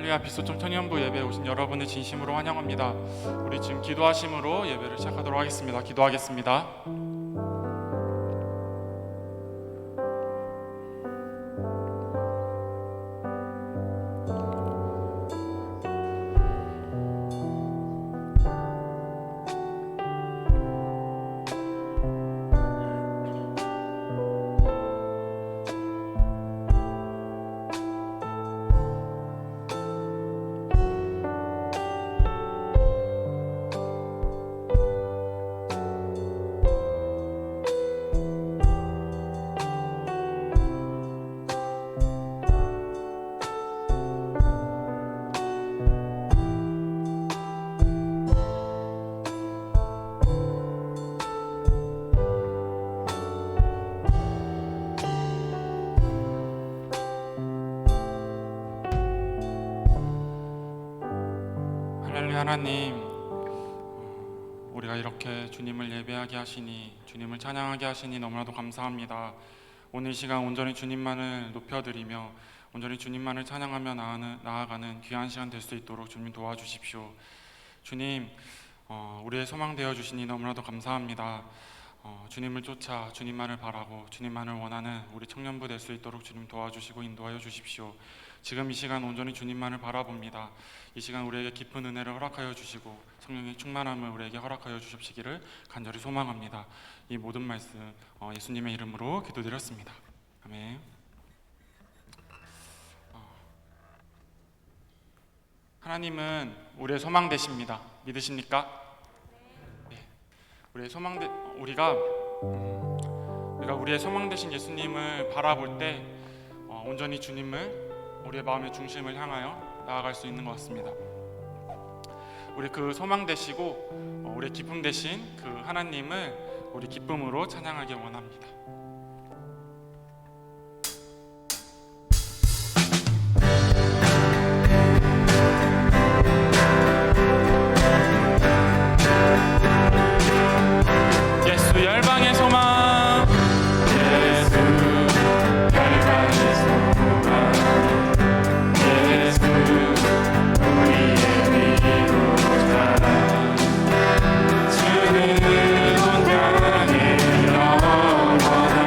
할렐루야. 빛소점 청년부 예배에 오신 여러분을 진심으로 환영합니다. 우리 지금 기도하심으로 예배를 시작하도록 하겠습니다. 기도하겠습니다. 할렐루야. 하나님, 우리가 이렇게 주님을 예배하게 하시니, 주님을 찬양하게 하시니 너무나도 감사합니다. 오늘 이 시간 온전히 주님만을 높여드리며 온전히 주님만을 찬양하며 나아가는 귀한 시간 될 수 있도록 주님 도와주십시오. 주님, 우리의 소망 되어 주시니 너무나도 감사합니다. 주님을 쫓아 주님만을 바라고 주님만을 원하는 우리 청년부 될 수 있도록 주님 도와주시고 인도하여 주십시오. 지금 이 시간 온전히 주님만을 바라봅니다. 이 시간 우리에게 깊은 은혜를 허락하여 주시고 성령의 충만함을 우리에게 허락하여 주십시기를 간절히 소망합니다. 이 모든 말씀 예수님의 이름으로 기도드렸습니다. 아멘. 하나님은 우리의 소망 되십니다. 믿으십니까? 네. 우리가 우리의 소망 되신 예수님을 바라볼 때 온전히 주님을 우리의 마음의 중심을 향하여 나아갈 수 있는 것 같습니다. 우리 그 소망 되시고 우리의 기쁨 되신 그 하나님을 우리 기쁨으로 찬양하기 원합니다. 예수 열방의 소망, 예수 열방의 소망, 예수 우리의 위로자. 주는 온 땅에 영원한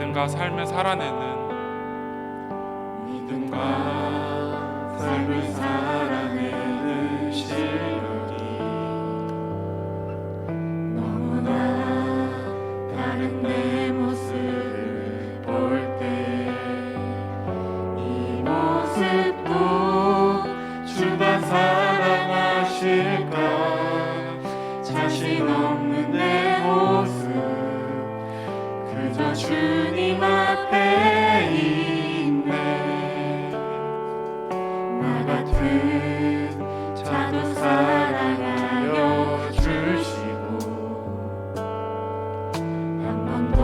믿음과 삶을 살아내는 삶을 살아내는 실력이 너무나 다른 내 모습을 볼 때 이 모습도 주가 사랑하실까 자신 없는 내 모습 그저 주님 앞에 있네 나 같은 자도 사랑하여 주시고 한 번도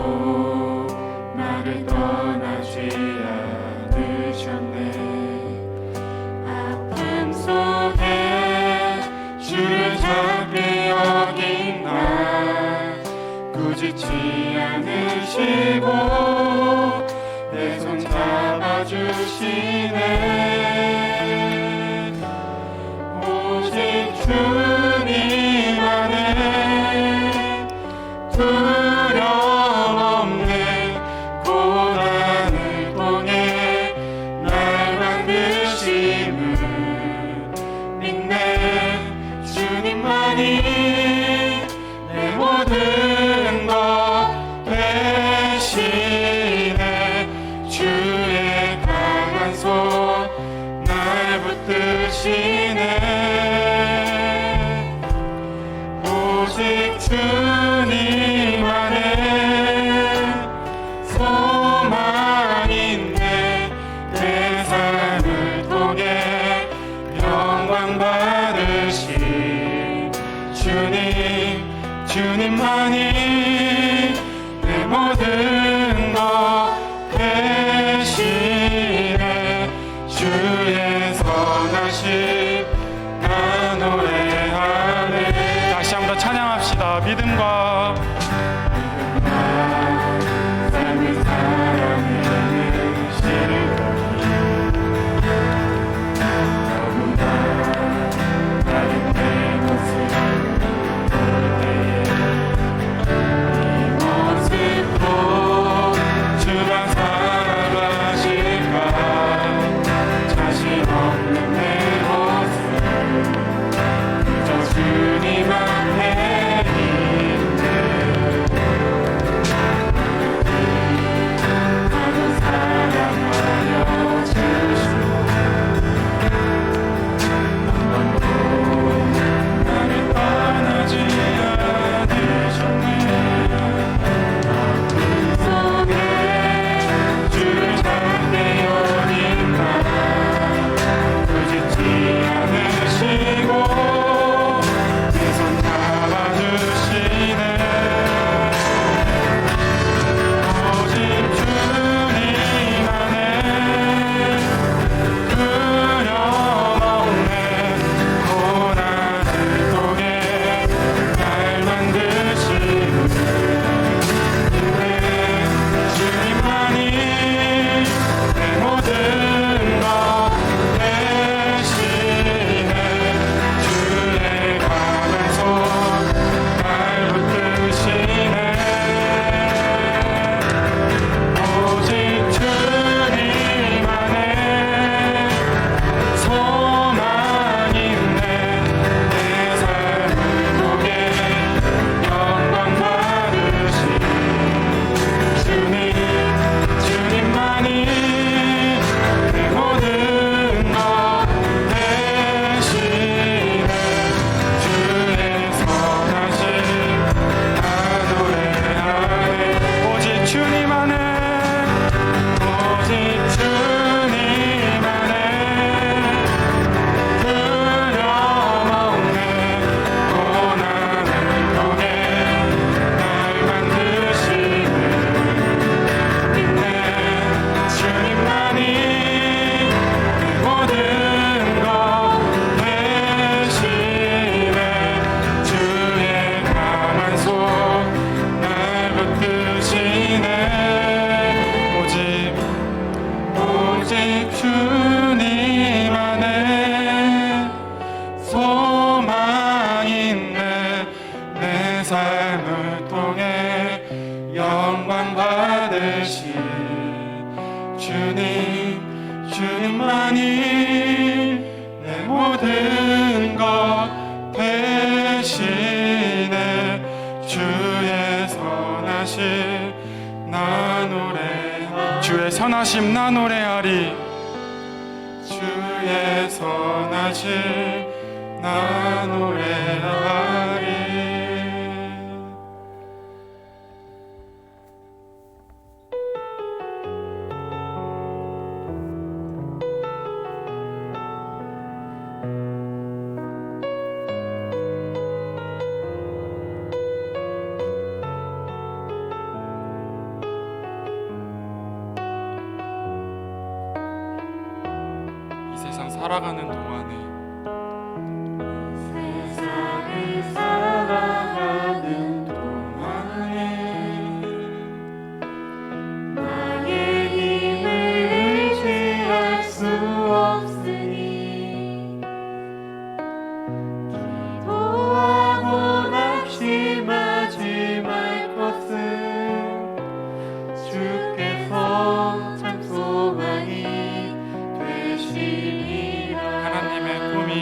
나를 떠나지 않으셨네 아픔 속에 주를 작게 여긴 나 꾸짖지 않으시고 내 손 잡아주시네 오직 주님 안에 두려움 없네 고난을 통해 날 만드심을 믿네 주님만이 내 모든 것 대신에 주의 강한 손 날 붙드시네 오직 주님 안에 소망인데 내 삶을 통해 영광 받으신 주님만이 내 모든 것 대신에 주의 선하심 나 노래하네 다시 한번 찬양합시다 믿음과 삶을 살아내는 실력이 너무나 다른 내 모습을 볼 때에 이 모습도 주가 사랑하실까 자신 없는 내 모습 그저 주님 앞에 있네 나도 사랑하여 주시고 한 번도 나를 떠나지 않으셨네 아픔 속에 주를 찾게 여긴 나 꾸짖지 않으시고 내 손 잡아주시네 오직 주님 안에 두려움 없네 고난을 통해 날 만드시는 주님만이 내 모든 것 대신에 주의 강한 손 날 붙드시네 오직 주님 안에 소망인데 내 삶을 통해 영광 받으신 주님만이 내 모든 것 대신에 주의 선하심 나 노래하네 오직 주님 안에 오직 주님 안에 두려움 없네 고난을 통해 날 만드시는 믿네 주님만이 내 모든 것 대신에 주의 강한 손 날 붙드시네 오직 주님 안에 소망인데 내 삶을 통해 영광 받으신 되신 주님, 주님만이 내 모든 것 대신에 주의 선하심 나 노래하리. 주의 선하심 나 노래하리. 주의 선하심 나 노래하리. 이 세상 살아가는 동안에 세상을 살아가는 동안에 나의 힘을 의지할 수 없으니 기도하고 낙심하지 말 것은 주께서 참 소망이 되시리라. 하나님의 꿈이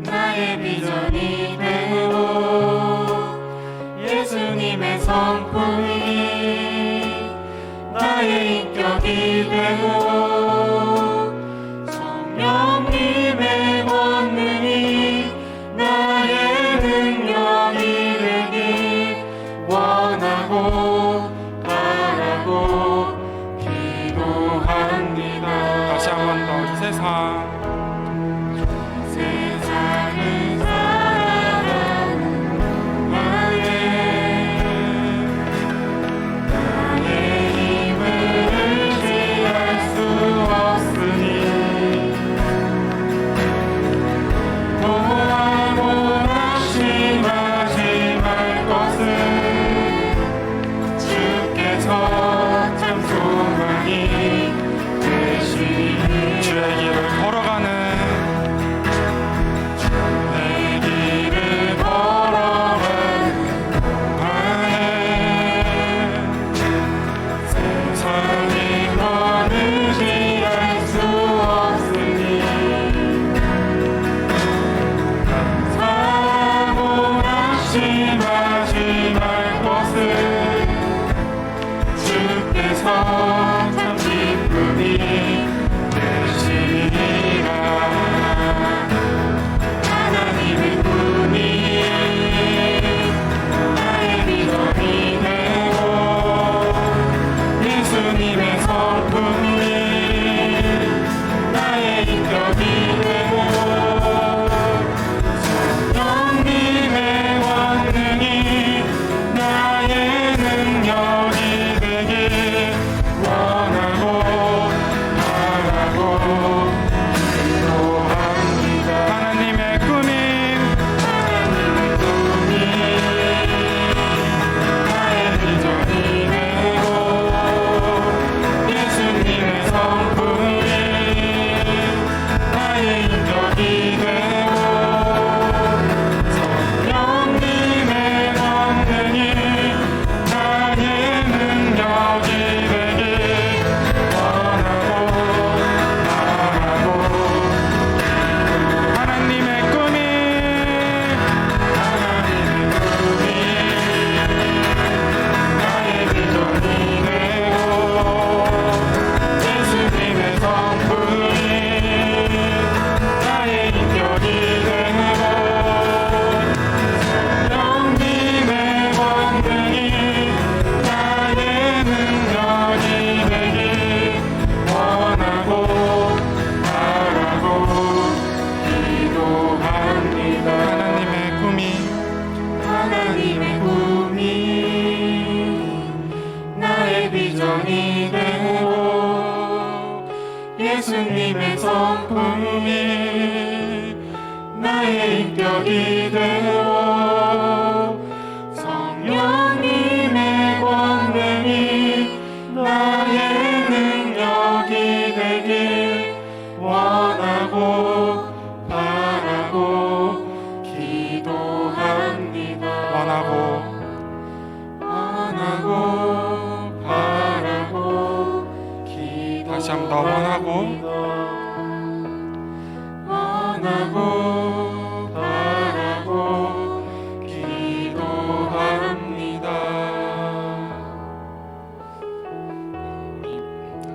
나의 비전이 되고 예수님의 성품이 나의 인격이 되고 성령님의 권능이 나의 능력이 되길 원하고 바라고 기도합니다. 다시 한 번 더 이 세상을 살아가는 동안에 나의 힘을 의지할 수 없으니 도하고 낙심하지 말 것은 주께서 참 소망이 되시니 주의 길을 걸어가는 세상이 넌 의지할 수 없으니 사고 낙심하지 말 것은 주께서 참 기쁨이 되시리라. 하나님의 꿈이 나의 비전이 되고 예수님의 성품이 나의 인격이 되고 성령님의 권능이 나의 능력이 되길 원하고 바라고 기도합니다. 하나님의 꿈이 나의 비전이 되고 예수님의 성품이 나의 인격이 되고 성령님의 권능이 나의 능력이 되길 원하고 바라고 하나님의 꿈이 나의 비전이 되고 예수님의 성품이 나의 인격이 되고 성령님의 권능이 나의 능력이 되길 원하고 바라고 기도합니다. 하나님의 꿈이 나의 비전이 되고 예수님의 성품이 나의 인격이 되고 성령님의 권능이 나의 능력이 되길 원하고 바라고 기도합니다. 원하고 찬양하고 바라고 기도합니다.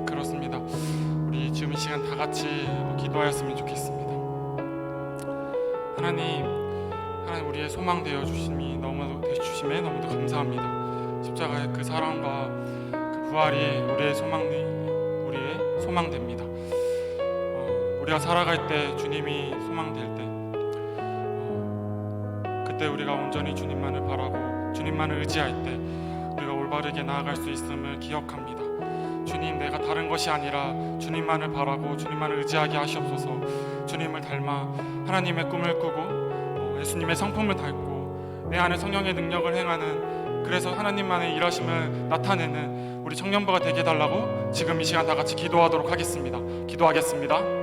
그렇습니다. 우리 지금 이 시간 다 같이 기도하였으면 좋겠습니다. 하나님 우리의 소망 되어 주심에 너무도 감사합니다. 십자가의 그 사랑과 그 부활이 우리의 소망됩니다. 우리가 살아갈 때 주님이 소망될 때 그때 우리가 온전히 주님만을 바라고 주님만을 의지할 때 우리가 올바르게 나아갈 수 있음을 기억합니다. 주님, 내가 다른 것이 아니라 주님만을 바라고 주님만을 의지하게 하시옵소서. 주님을 닮아 하나님의 꿈을 꾸고 예수님의 성품을 닮고 내 안에 성령의 능력을 행하는, 그래서 하나님만의 일하심을 나타내는 우리 청년부가 되게 해달라고 지금 이 시간 다 같이 기도하도록 하겠습니다. 기도하겠습니다.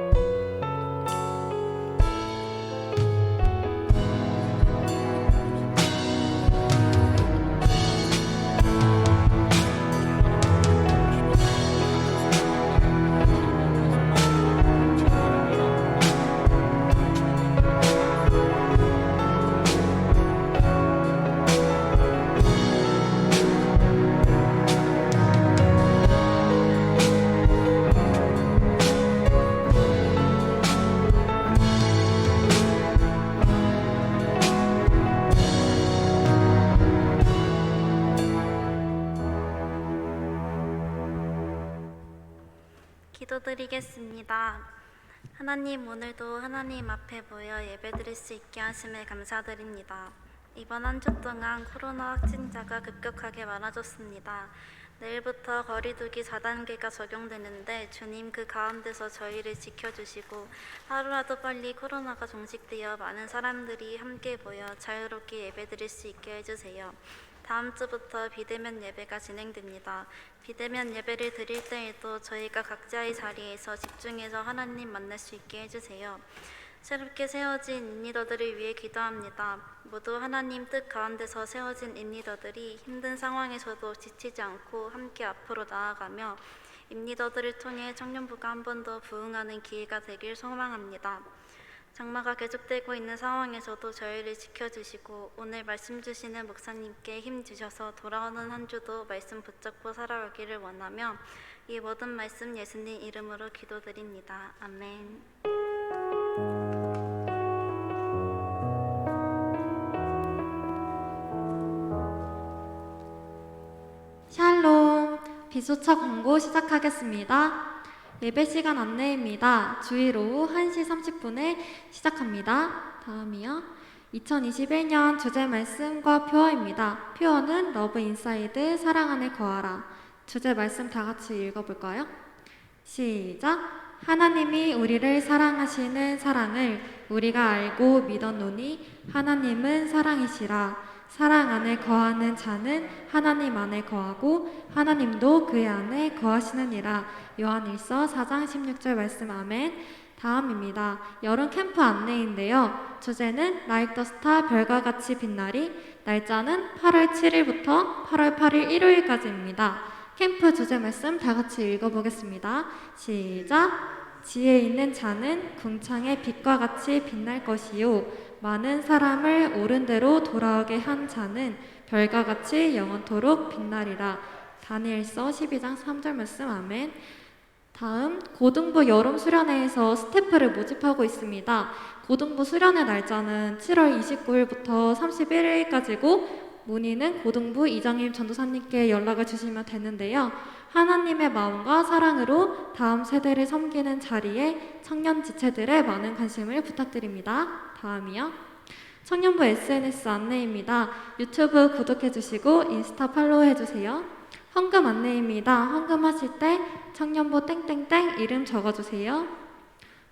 기도드리겠습니다. 하나님, 오늘도 하나님 앞에 모여 예배드릴 수 있게 하심에 감사드립니다. 이번 한 주 동안 코로나 확진자가 급격하게 많아졌습니다. 내일부터 거리두기 4단계가 적용되는데 주님 그 가운데서 저희를 지켜주시고 하루라도 빨리 코로나가 종식되어 많은 사람들이 함께 모여 자유롭게 예배드릴 수 있게 해주세요. 다음 주부터 비대면 예배가 진행됩니다. 비대면 예배를 드릴 때에도 저희가 각자의 자리에서 집중해서 하나님 만날 수 있게 해주세요. 새롭게 세워진 인리더들을 위해 기도합니다. 모두 하나님 뜻 가운데서 세워진 인리더들이 힘든 상황에서도 지치지 않고 함께 앞으로 나아가며 인리더들을 통해 청년부가 한 번 더 부흥하는 기회가 되길 소망합니다. 장마가 계속되고 있는 상황에서도 저희를 지켜주시고 오늘 말씀 주시는 목사님께 힘 주셔서 돌아오는 한 주도 말씀 붙잡고 살아가기를 원하며 이 모든 말씀 예수님 이름으로 기도드립니다. 아멘. 샬롬, 비소차 광고 시작하겠습니다. 예배 시간 안내입니다. 주일 오후 1시 30분에 시작합니다. 다음이요. 2021년 주제 말씀과 표어입니다. 표어는 러브 인사이드, 사랑 안에 거하라. 주제 말씀 다 같이 읽어볼까요? 시작! 하나님이 우리를 사랑하시는 사랑을 우리가 알고 믿었노니 하나님은 사랑이시라. 사랑 안에 거하는 자는 하나님 안에 거하고 하나님도 그의 안에 거하시느니라. 요한일서 4장 16절 말씀. 아멘. 다음입니다. 여름 캠프 안내인데요. 주제는 Like the Star, 별과 같이 빛나리. 날짜는 8월 7일부터 8월 8일 일요일까지입니다. 캠프 주제 말씀 다 같이 읽어보겠습니다. 시작! 지혜 있는 자는 궁창의 빛과 같이 빛날 것이요 많은 사람을 옳은 대로 돌아오게 한 자는 별과 같이 영원토록 빛나리라. 다니엘서 12장 3절 말씀. 아멘. 다음, 고등부 여름 수련회에서 스태프를 모집하고 있습니다. 고등부 수련회 날짜는 7월 29일부터 31일까지고 문의는 고등부 이장임 전도사님께 연락을 주시면 되는데요. 하나님의 마음과 사랑으로 다음 세대를 섬기는 자리에 청년 지체들의 많은 관심을 부탁드립니다. 다음이요. 청년부 SNS 안내입니다. 유튜브 구독해주시고 인스타 팔로우해주세요. 헌금 안내입니다. 헌금하실 때 청년부 땡땡땡 이름 적어주세요.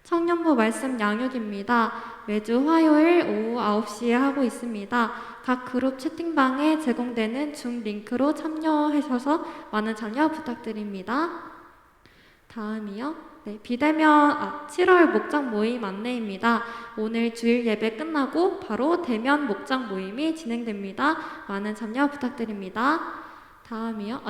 청년부 말씀 양육입니다. 매주 화요일 오후 9시에 하고 있습니다. 각 그룹 채팅방에 제공되는 줌 링크로 참여하셔서 많은 참여 부탁드립니다. 다음이요. 비대면 7월 목장 모임 안내입니다. 오늘 주일 예배 끝나고 바로 대면 목장 모임이 진행됩니다. 많은 참여 부탁드립니다. 다음이요.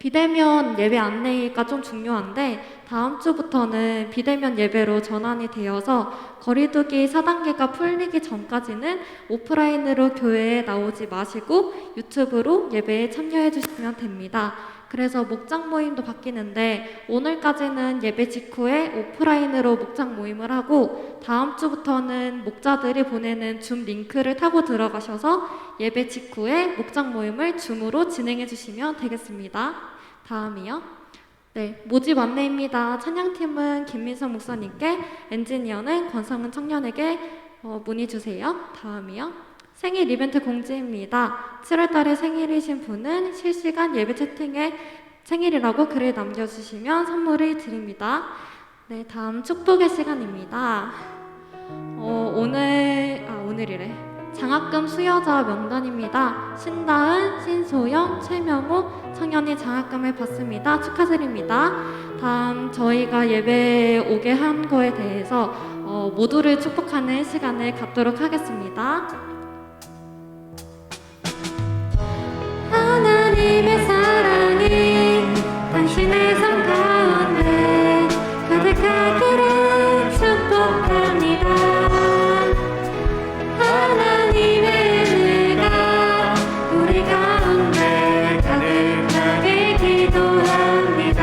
비대면 예배 안내가 좀 중요한데 다음 주부터는 비대면 예배로 전환이 되어서 거리두기 4단계가 풀리기 전까지는 오프라인으로 교회에 나오지 마시고 유튜브로 예배에 참여해 주시면 됩니다. 그래서 목장 모임도 바뀌는데 오늘까지는 예배 직후에 오프라인으로 목장 모임을 하고 다음 주부터는 목자들이 보내는 줌 링크를 타고 들어가셔서 예배 직후에 목장 모임을 줌으로 진행해 주시면 되겠습니다. 다음이요. 네, 모집 안내입니다. 찬양팀은 김민성 목사님께, 엔지니어는 권성은 청년에게 문의 주세요. 다음이요. 생일 이벤트 공지입니다. 7월달에 생일이신 분은 실시간 예배 채팅에 생일이라고 글을 남겨주시면 선물을 드립니다. 네, 다음 축복의 시간입니다. 오늘이래. 장학금 수여자 명단입니다. 신다은, 신소영, 최명호 청년이 장학금을 받습니다. 축하드립니다. 다음 저희가 예배에 오게 한 거에 대해서 모두를 축복하는 시간을 갖도록 하겠습니다. 하나님의 사랑이 당신의 삶 가운데 가득하기를 축복합니다. 하나님의 은혜가 우리 가운데 가득하게 기도합니다.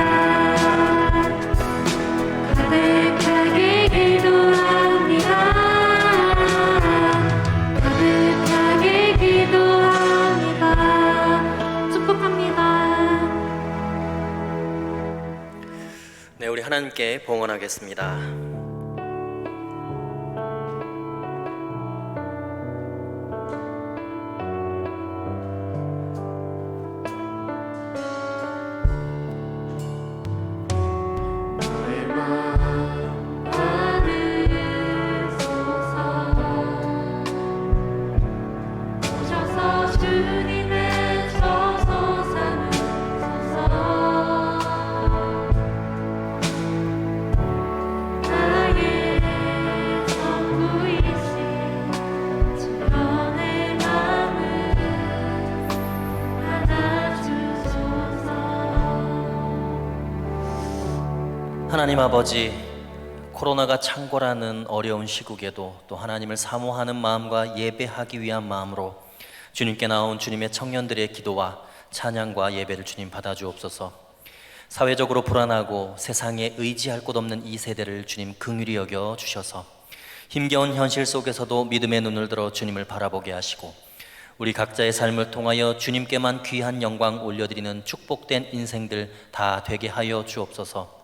가득하게 기도합니다. 가득하게 기도합니다. 축복합니다. 네, 우리 하나님께 봉헌하겠습니다. 너의 마음 받으소서. 오셔서 주님의 저소 삼으소서. 나의 전부이신 주여 내 맘을 받아주소서. 하나님 아버지, 코로나가 창궐하는 어려운 시국에도 또 하나님을 사모하는 마음과 예배하기 위한 마음으로 주님께 나온 주님의 청년들의 기도와 찬양과 예배를 주님 받아주옵소서. 사회적으로 불안하고 세상에 의지할 곳 없는 이 세대를 주님 긍휼히 여겨 주셔서 힘겨운 현실 속에서도 믿음의 눈을 들어 주님을 바라보게 하시고 우리 각자의 삶을 통하여 주님께만 귀한 영광 올려드리는 축복된 인생들 다 되게 하여 주옵소서.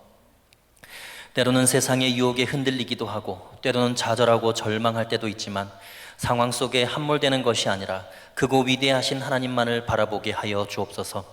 때로는 세상의 유혹에 흔들리기도 하고 때로는 좌절하고 절망할 때도 있지만 상황 속에 함몰되는 것이 아니라 크고 위대하신 하나님만을 바라보게 하여 주옵소서.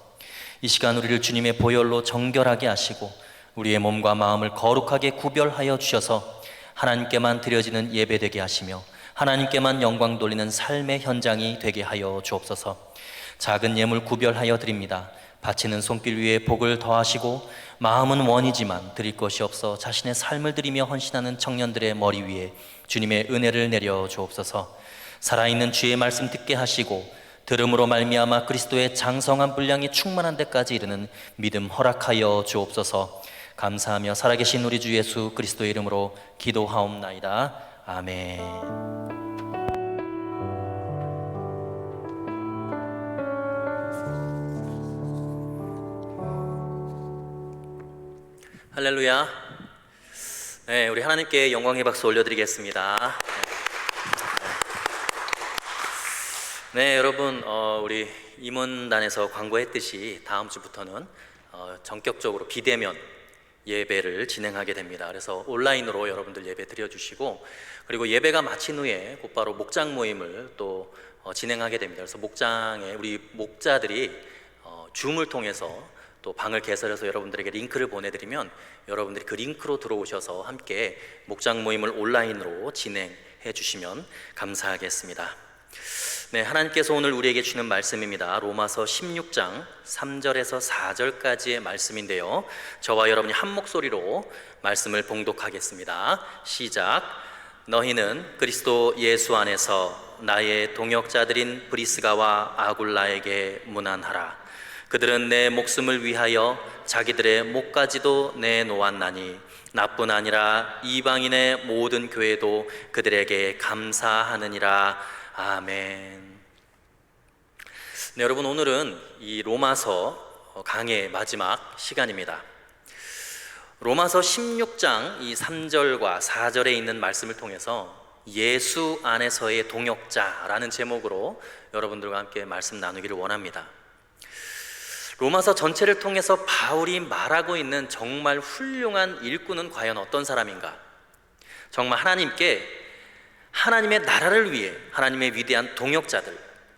이 시간 우리를 주님의 보혈로 정결하게 하시고 우리의 몸과 마음을 거룩하게 구별하여 주셔서 하나님께만 드려지는 예배 되게 하시며 하나님께만 영광 돌리는 삶의 현장이 되게 하여 주옵소서. 작은 예물 구별하여 드립니다. 바치는 손길 위에 복을 더하시고 마음은 원이지만 드릴 것이 없어 자신의 삶을 드리며 헌신하는 청년들의 머리 위에 주님의 은혜를 내려 주옵소서. 살아있는 주의 말씀 듣게 하시고 들음으로 말미암아 그리스도의 장성한 분량이 충만한 데까지 이르는 믿음 허락하여 주옵소서. 감사하며 살아계신 우리 주 예수 그리스도의 이름으로 기도하옵나이다. 아멘. 할렐루야. 네, 우리 하나님께 영광의 박수 올려드리겠습니다. 네, 여러분, 우리 임원단에서 광고했듯이 다음 주부터는 전격적으로 비대면 예배를 진행하게 됩니다. 그래서 온라인으로 여러분들 예배 드려주시고, 그리고 예배가 마친 후에 곧바로 목장 모임을 또 진행하게 됩니다. 그래서 목장에 우리 목자들이 줌을 통해서 또 방을 개설해서 여러분들에게 링크를 보내드리면 여러분들이 그 링크로 들어오셔서 함께 목장 모임을 온라인으로 진행해 주시면 감사하겠습니다. 네, 하나님께서 오늘 우리에게 주는 말씀입니다. 로마서 16장 3절에서 4절까지의 말씀인데요, 저와 여러분이 한 목소리로 말씀을 봉독하겠습니다. 시작. 너희는 그리스도 예수 안에서 나의 동역자들인 브리스가와 아굴라에게 문안하라. 그들은 내 목숨을 위하여 자기들의 목까지도 내놓았나니 나뿐 아니라 이방인의 모든 교회도 그들에게 감사하느니라. 아멘. 네, 여러분, 오늘은 이 로마서 강의 마지막 시간입니다. 로마서 16장 이 3절과 4절에 있는 말씀을 통해서 예수 안에서의 동역자라는 제목으로 여러분들과 함께 말씀 나누기를 원합니다. 로마서 전체를 통해서 바울이 말하고 있는 정말 훌륭한 일꾼은 과연 어떤 사람인가? 정말 하나님께, 하나님의 나라를 위해 하나님의 위대한 동역자들,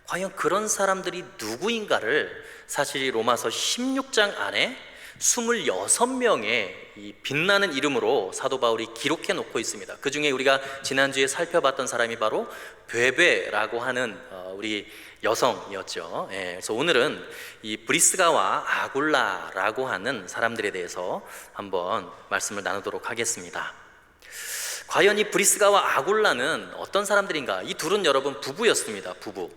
과연 그런 사람들이 누구인가를 사실 이 로마서 16장 안에 26명의 이 빛나는 이름으로 사도 바울이 기록해 놓고 있습니다. 그 중에 우리가 지난주에 살펴봤던 사람이 바로 베베라고 하는 우리 여성이었죠. 그래서 오늘은 이 브리스가와 아굴라라고 하는 사람들에 대해서 한번 말씀을 나누도록 하겠습니다. 과연 이 브리스가와 아굴라는 어떤 사람들인가? 이 둘은 여러분 부부였습니다. 부부.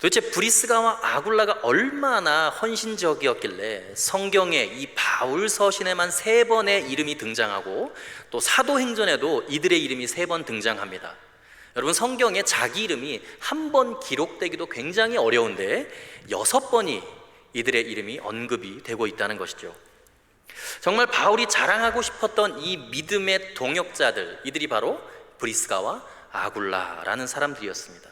도대체 브리스가와 아굴라가 얼마나 헌신적이었길래 성경에 이 바울 서신에만 3번의 이름이 등장하고 또 사도행전에도 이들의 이름이 3번 등장합니다. 여러분, 성경에 자기 이름이 한 번 기록되기도 굉장히 어려운데 6번이 이들의 이름이 언급이 되고 있다는 것이죠. 정말 바울이 자랑하고 싶었던 이 믿음의 동역자들, 이들이 바로 브리스가와 아굴라라는 사람들이었습니다.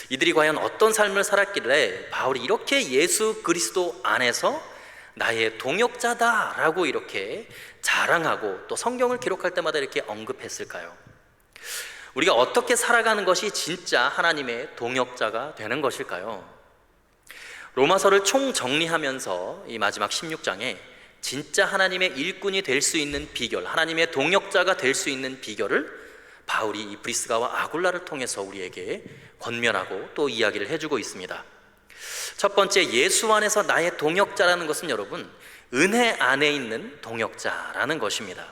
이들이 과연 어떤 삶을 살았길래 바울이 이렇게 예수 그리스도 안에서 나의 동역자다라고 이렇게 자랑하고 또 성경을 기록할 때마다 이렇게 언급했을까요? 우리가 어떻게 살아가는 것이 진짜 하나님의 동역자가 되는 것일까요? 로마서를 총정리하면서 이 마지막 16장에 진짜 하나님의 일꾼이 될 수 있는 비결, 하나님의 동역자가 될 수 있는 비결을 바울이 이 브리스가와 아굴라를 통해서 우리에게 권면하고 또 이야기를 해주고 있습니다. 첫 번째, 예수 안에서 나의 동역자라는 것은 여러분, 은혜 안에 있는 동역자라는 것입니다.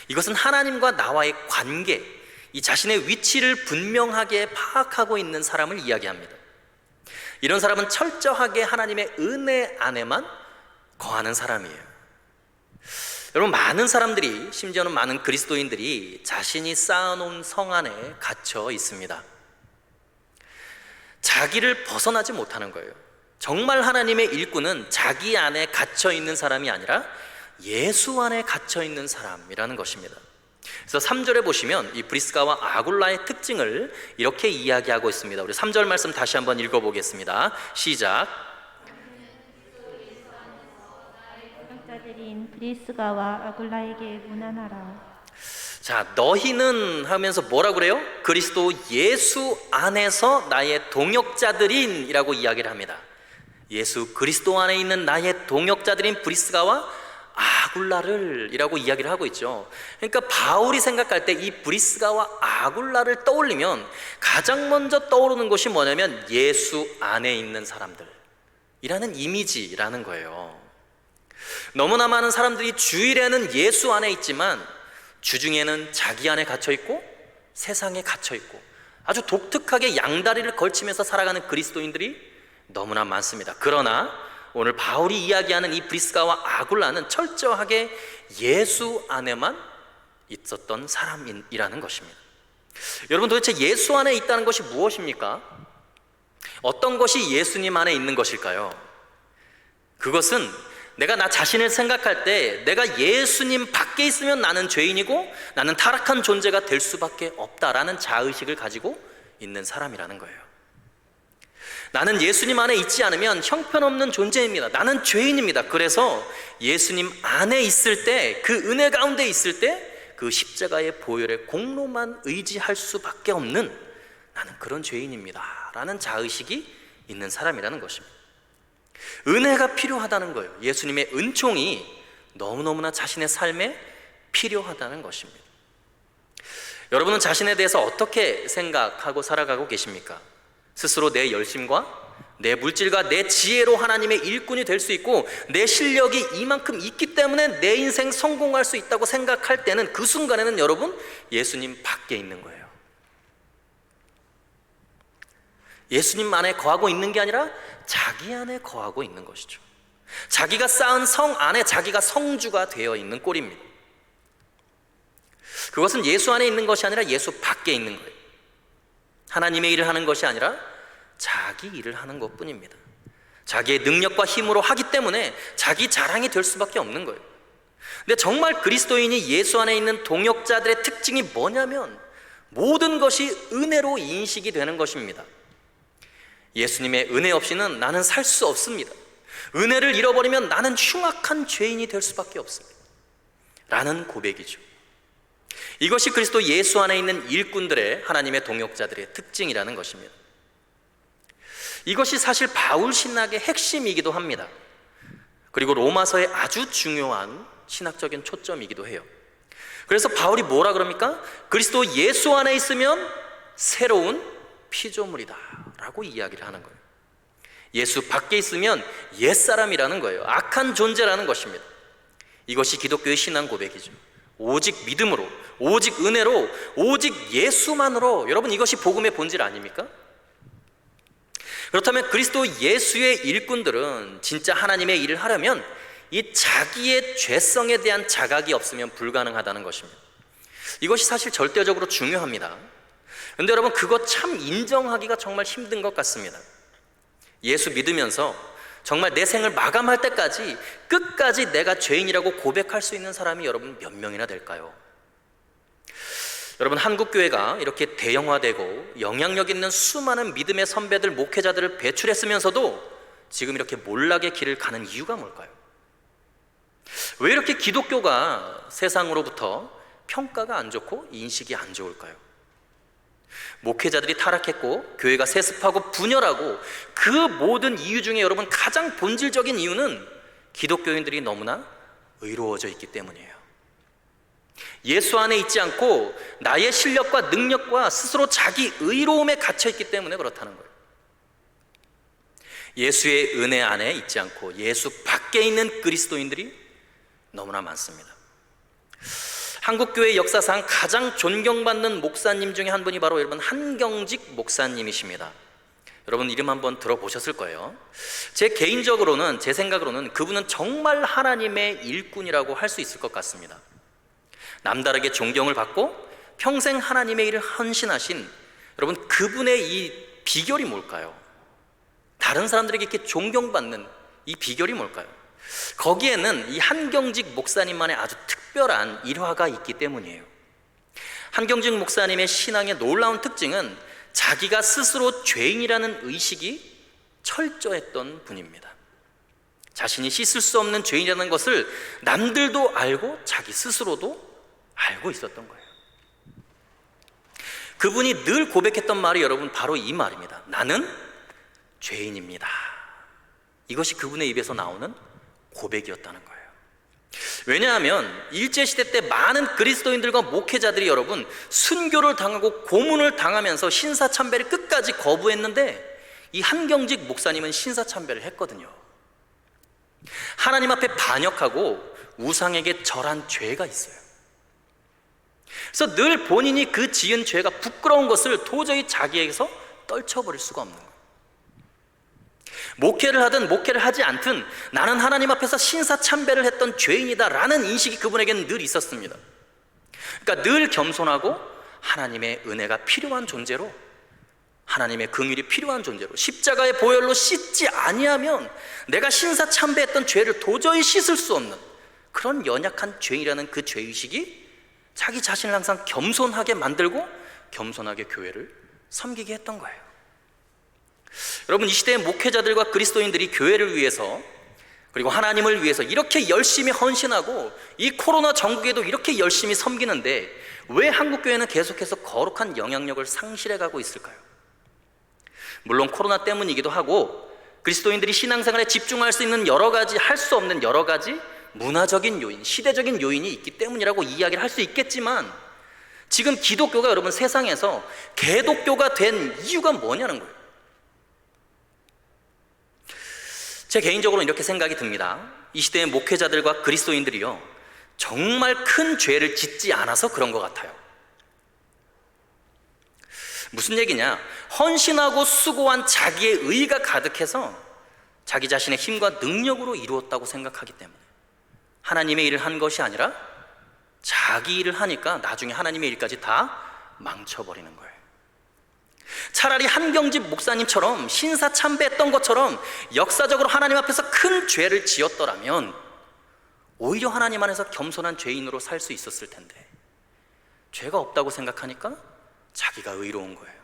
이것은 하나님과 나와의 관계, 이 자신의 위치를 분명하게 파악하고 있는 사람을 이야기합니다. 이런 사람은 철저하게 하나님의 은혜 안에만 거하는 사람이에요. 여러분, 많은 사람들이, 심지어는 많은 그리스도인들이 자신이 쌓아놓은 성 안에 갇혀 있습니다. 자기를 벗어나지 못하는 거예요. 정말 하나님의 일꾼은 자기 안에 갇혀 있는 사람이 아니라 예수 안에 갇혀 있는 사람이라는 것입니다. 그래서 3절에 보시면 이 브리스가와 아굴라의 특징을 이렇게 이야기하고 있습니다. 우리 3절 말씀 다시 한번 읽어보겠습니다. 시작. 자들인 브리스가와 아굴라에게 문안하라. 자, 너희는 하면서 뭐라 그래요? 그리스도 예수 안에서 나의 동역자들인 이라고 이야기를 합니다. 예수 그리스도 안에 있는 나의 동역자들인 브리스가와 아굴라를 이라고 이야기를 하고 있죠. 그러니까 바울이 생각할 때 이 브리스가와 아굴라를 떠올리면 가장 먼저 떠오르는 것이 뭐냐면 예수 안에 있는 사람들이라는 이미지라는 거예요. 너무나 많은 사람들이 주일에는 예수 안에 있지만 주중에는 자기 안에 갇혀 있고 세상에 갇혀 있고 아주 독특하게 양다리를 걸치면서 살아가는 그리스도인들이 너무나 많습니다. 그러나 오늘 바울이 이야기하는 이 브리스가와 아굴라는 철저하게 예수 안에만 있었던 사람이라는 것입니다. 여러분, 도대체 예수 안에 있다는 것이 무엇입니까? 어떤 것이 예수님 안에 있는 것일까요? 그것은 내가 나 자신을 생각할 때 내가 예수님 밖에 있으면 나는 죄인이고 나는 타락한 존재가 될 수밖에 없다라는 자의식을 가지고 있는 사람이라는 거예요. 나는 예수님 안에 있지 않으면 형편없는 존재입니다. 나는 죄인입니다. 그래서 예수님 안에 있을 때, 그 은혜 가운데 있을 때 그 십자가의 보혈의 공로만 의지할 수밖에 없는 나는 그런 죄인입니다 라는 자의식이 있는 사람이라는 것입니다. 은혜가 필요하다는 거예요. 예수님의 은총이 너무너무나 자신의 삶에 필요하다는 것입니다. 여러분은 자신에 대해서 어떻게 생각하고 살아가고 계십니까? 스스로 내 열심과 내 물질과 내 지혜로 하나님의 일꾼이 될 수 있고 내 실력이 이만큼 있기 때문에 내 인생 성공할 수 있다고 생각할 때는 그 순간에는 여러분 예수님 밖에 있는 거예요. 예수님 안에 거하고 있는 게 아니라 자기 안에 거하고 있는 것이죠. 자기가 쌓은 성 안에 자기가 성주가 되어 있는 꼴입니다. 그것은 예수 안에 있는 것이 아니라 예수 밖에 있는 거예요. 하나님의 일을 하는 것이 아니라 자기 일을 하는 것뿐입니다. 자기의 능력과 힘으로 하기 때문에 자기 자랑이 될 수밖에 없는 거예요. 근데 정말 그리스도인이 예수 안에 있는 동역자들의 특징이 뭐냐면 모든 것이 은혜로 인식이 되는 것입니다. 예수님의 은혜 없이는 나는 살 수 없습니다. 은혜를 잃어버리면 나는 흉악한 죄인이 될 수밖에 없습니다. 라는 고백이죠. 이것이 그리스도 예수 안에 있는 일꾼들의, 하나님의 동역자들의 특징이라는 것입니다. 이것이 사실 바울 신학의 핵심이기도 합니다. 그리고 로마서의 아주 중요한 신학적인 초점이기도 해요. 그래서 바울이 뭐라 그럽니까? 그리스도 예수 안에 있으면 새로운 피조물이다 라고 이야기를 하는 거예요. 예수 밖에 있으면 옛사람이라는 거예요. 악한 존재라는 것입니다. 이것이 기독교의 신앙 고백이죠. 오직 믿음으로, 오직 은혜로, 오직 예수만으로. 여러분, 이것이 복음의 본질 아닙니까? 그렇다면 그리스도 예수의 일꾼들은 진짜 하나님의 일을 하려면 이 자기의 죄성에 대한 자각이 없으면 불가능하다는 것입니다. 이것이 사실 절대적으로 중요합니다. 그런데 여러분, 그거 참 인정하기가 정말 힘든 것 같습니다. 예수 믿으면서 정말 내 생을 마감할 때까지 끝까지 내가 죄인이라고 고백할 수 있는 사람이 여러분 몇 명이나 될까요? 여러분, 한국교회가 이렇게 대형화되고 영향력 있는 수많은 믿음의 선배들, 목회자들을 배출했으면서도 지금 이렇게 몰락의 길을 가는 이유가 뭘까요? 왜 이렇게 기독교가 세상으로부터 평가가 안 좋고 인식이 안 좋을까요? 목회자들이 타락했고 교회가 세습하고 분열하고 그 모든 이유 중에 여러분 가장 본질적인 이유는 기독교인들이 너무나 의로워져 있기 때문이에요. 예수 안에 있지 않고 나의 실력과 능력과 스스로 자기 의로움에 갇혀 있기 때문에 그렇다는 거예요. 예수의 은혜 안에 있지 않고 예수 밖에 있는 그리스도인들이 너무나 많습니다. 한국교회 역사상 가장 존경받는 목사님 중에 한 분이 바로 여러분 한경직 목사님이십니다. 여러분 이름 한번 들어보셨을 거예요. 제 개인적으로는, 제 생각으로는 그분은 정말 하나님의 일꾼이라고 할 수 있을 것 같습니다. 남다르게 존경을 받고 평생 하나님의 일을 헌신하신 여러분, 그분의 이 비결이 뭘까요? 다른 사람들에게 이렇게 존경받는 이 비결이 뭘까요? 거기에는 이 한경직 목사님만의 아주 특별한 일화가 있기 때문이에요. 한경직 목사님의 신앙의 놀라운 특징은 자기가 스스로 죄인이라는 의식이 철저했던 분입니다. 자신이 씻을 수 없는 죄인이라는 것을 남들도 알고 자기 스스로도 알고 있었던 거예요. 그분이 늘 고백했던 말이 여러분 바로 이 말입니다. 나는 죄인입니다. 이것이 그분의 입에서 나오는 고백이었다는 거예요. 왜냐하면 일제시대 때 많은 그리스도인들과 목회자들이 여러분 순교를 당하고 고문을 당하면서 신사참배를 끝까지 거부했는데 이 한경직 목사님은 신사참배를 했거든요. 하나님 앞에 반역하고 우상에게 절한 죄가 있어요. 그래서 늘 본인이 그 지은 죄가 부끄러운 것을 도저히 자기에게서 떨쳐버릴 수가 없는 거예요. 목회를 하든 목회를 하지 않든 나는 하나님 앞에서 신사참배를 했던 죄인이다 라는 인식이 그분에게는 늘 있었습니다. 그러니까 늘 겸손하고 하나님의 은혜가 필요한 존재로, 하나님의 긍휼이 필요한 존재로, 십자가의 보혈로 씻지 아니하면 내가 신사참배했던 죄를 도저히 씻을 수 없는 그런 연약한 죄인이라는 그 죄의식이 자기 자신을 항상 겸손하게 만들고 겸손하게 교회를 섬기게 했던 거예요. 여러분, 이 시대의 목회자들과 그리스도인들이 교회를 위해서 그리고 하나님을 위해서 이렇게 열심히 헌신하고 이 코로나 전국에도 이렇게 열심히 섬기는데 왜 한국교회는 계속해서 거룩한 영향력을 상실해가고 있을까요? 물론 코로나 때문이기도 하고 그리스도인들이 신앙생활에 집중할 수 있는 여러 가지, 할 수 없는 여러 가지 문화적인 요인, 시대적인 요인이 있기 때문이라고 이야기를 할 수 있겠지만 지금 기독교가 여러분 세상에서 개독교가 된 이유가 뭐냐는 거예요. 제 개인적으로는 이렇게 생각이 듭니다. 이 시대의 목회자들과 그리스도인들이요 정말 큰 죄를 짓지 않아서 그런 것 같아요. 무슨 얘기냐? 헌신하고 수고한 자기의 의가 가득해서 자기 자신의 힘과 능력으로 이루었다고 생각하기 때문에 하나님의 일을 한 것이 아니라 자기 일을 하니까 나중에 하나님의 일까지 다 망쳐버리는 거예요. 차라리 한경집 목사님처럼 신사참배했던 것처럼 역사적으로 하나님 앞에서 큰 죄를 지었더라면 오히려 하나님 안에서 겸손한 죄인으로 살 수 있었을 텐데 죄가 없다고 생각하니까 자기가 의로운 거예요.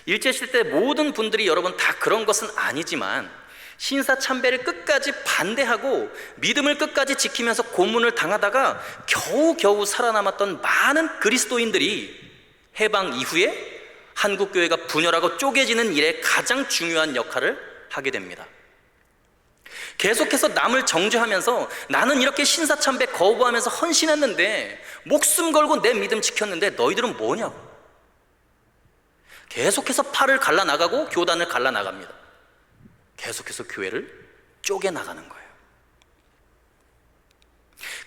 일제시대 때 모든 분들이 여러분 다 그런 것은 아니지만 신사참배를 끝까지 반대하고 믿음을 끝까지 지키면서 고문을 당하다가 겨우겨우 살아남았던 많은 그리스도인들이 해방 이후에 한국교회가 분열하고 쪼개지는 일에 가장 중요한 역할을 하게 됩니다. 계속해서 남을 정죄하면서 나는 이렇게 신사참배 거부하면서 헌신했는데 목숨 걸고 내 믿음 지켰는데 너희들은 뭐냐고 계속해서 팔을 갈라나가고 교단을 갈라나갑니다. 계속해서 교회를 쪼개나가는 거예요.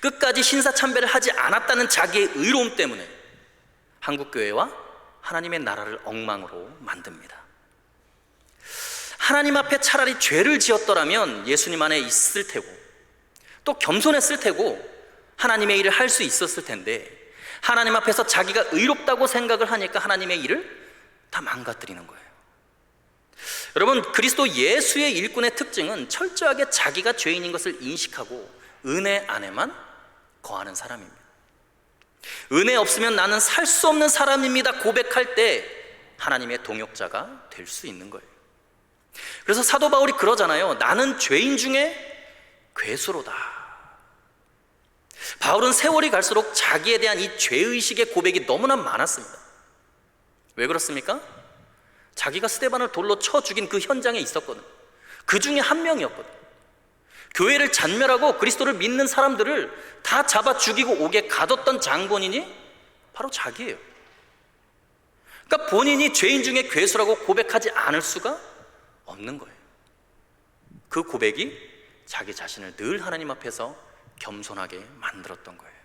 끝까지 신사참배를 하지 않았다는 자기의 의로움 때문에 한국교회와 하나님의 나라를 엉망으로 만듭니다. 하나님 앞에 차라리 죄를 지었더라면 예수님 안에 있을 테고 또 겸손했을 테고 하나님의 일을 할 수 있었을 텐데 하나님 앞에서 자기가 의롭다고 생각을 하니까 하나님의 일을 다 망가뜨리는 거예요. 여러분, 그리스도 예수의 일꾼의 특징은 철저하게 자기가 죄인인 것을 인식하고 은혜 안에만 거하는 사람입니다. 은혜 없으면 나는 살 수 없는 사람입니다 고백할 때 하나님의 동역자가 될 수 있는 거예요. 그래서 사도 바울이 그러잖아요. 나는 죄인 중에 괴수로다. 바울은 세월이 갈수록 자기에 대한 이 죄의식의 고백이 너무나 많았습니다. 왜 그렇습니까? 자기가 스데반을 돌로 쳐 죽인 그 현장에 있었거든. 그 중에 한 명이었거든. 교회를 잔멸하고 그리스도를 믿는 사람들을 다 잡아 죽이고 옥에 가뒀던 장본인이 바로 자기예요. 그러니까 본인이 죄인 중에 괴수라고 고백하지 않을 수가 없는 거예요. 그 고백이 자기 자신을 늘 하나님 앞에서 겸손하게 만들었던 거예요.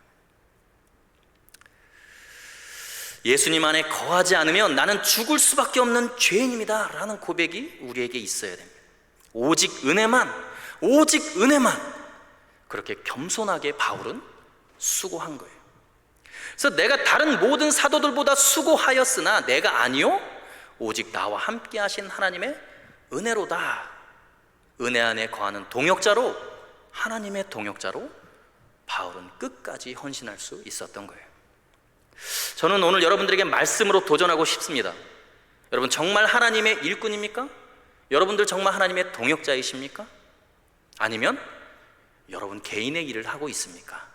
예수님 안에 거하지 않으면 나는 죽을 수밖에 없는 죄인입니다 라는 고백이 우리에게 있어야 됩니다. 오직 은혜만 그렇게 겸손하게 바울은 수고한 거예요. 그래서 내가 다른 모든 사도들보다 수고하였으나 내가 아니요 오직 나와 함께 하신 하나님의 은혜로다. 은혜 안에 거하는 동역자로, 하나님의 동역자로 바울은 끝까지 헌신할 수 있었던 거예요. 저는 오늘 여러분들에게 말씀으로 도전하고 싶습니다. 여러분 정말 하나님의 일꾼입니까? 여러분들 정말 하나님의 동역자이십니까? 아니면 여러분 개인의 일을 하고 있습니까?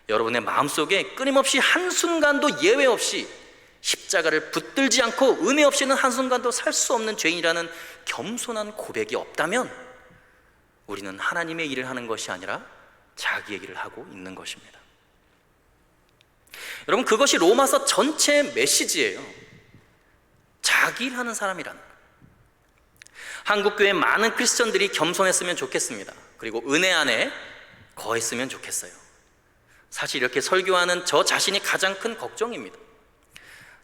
여러분의 마음속에 끊임없이 한순간도 예외 없이 십자가를 붙들지 않고 은혜 없이는 한순간도 살 수 없는 죄인이라는 겸손한 고백이 없다면 우리는 하나님의 일을 하는 것이 아니라 자기의 일을 하고 있는 것입니다. 여러분 그것이 로마서 전체의 메시지예요. 자기 일하는 사람이라는 거예요. 한국교회 많은 크리스천들이 겸손했으면 좋겠습니다. 그리고 은혜 안에 거했으면 좋겠어요. 사실 이렇게 설교하는 저 자신이 가장 큰 걱정입니다.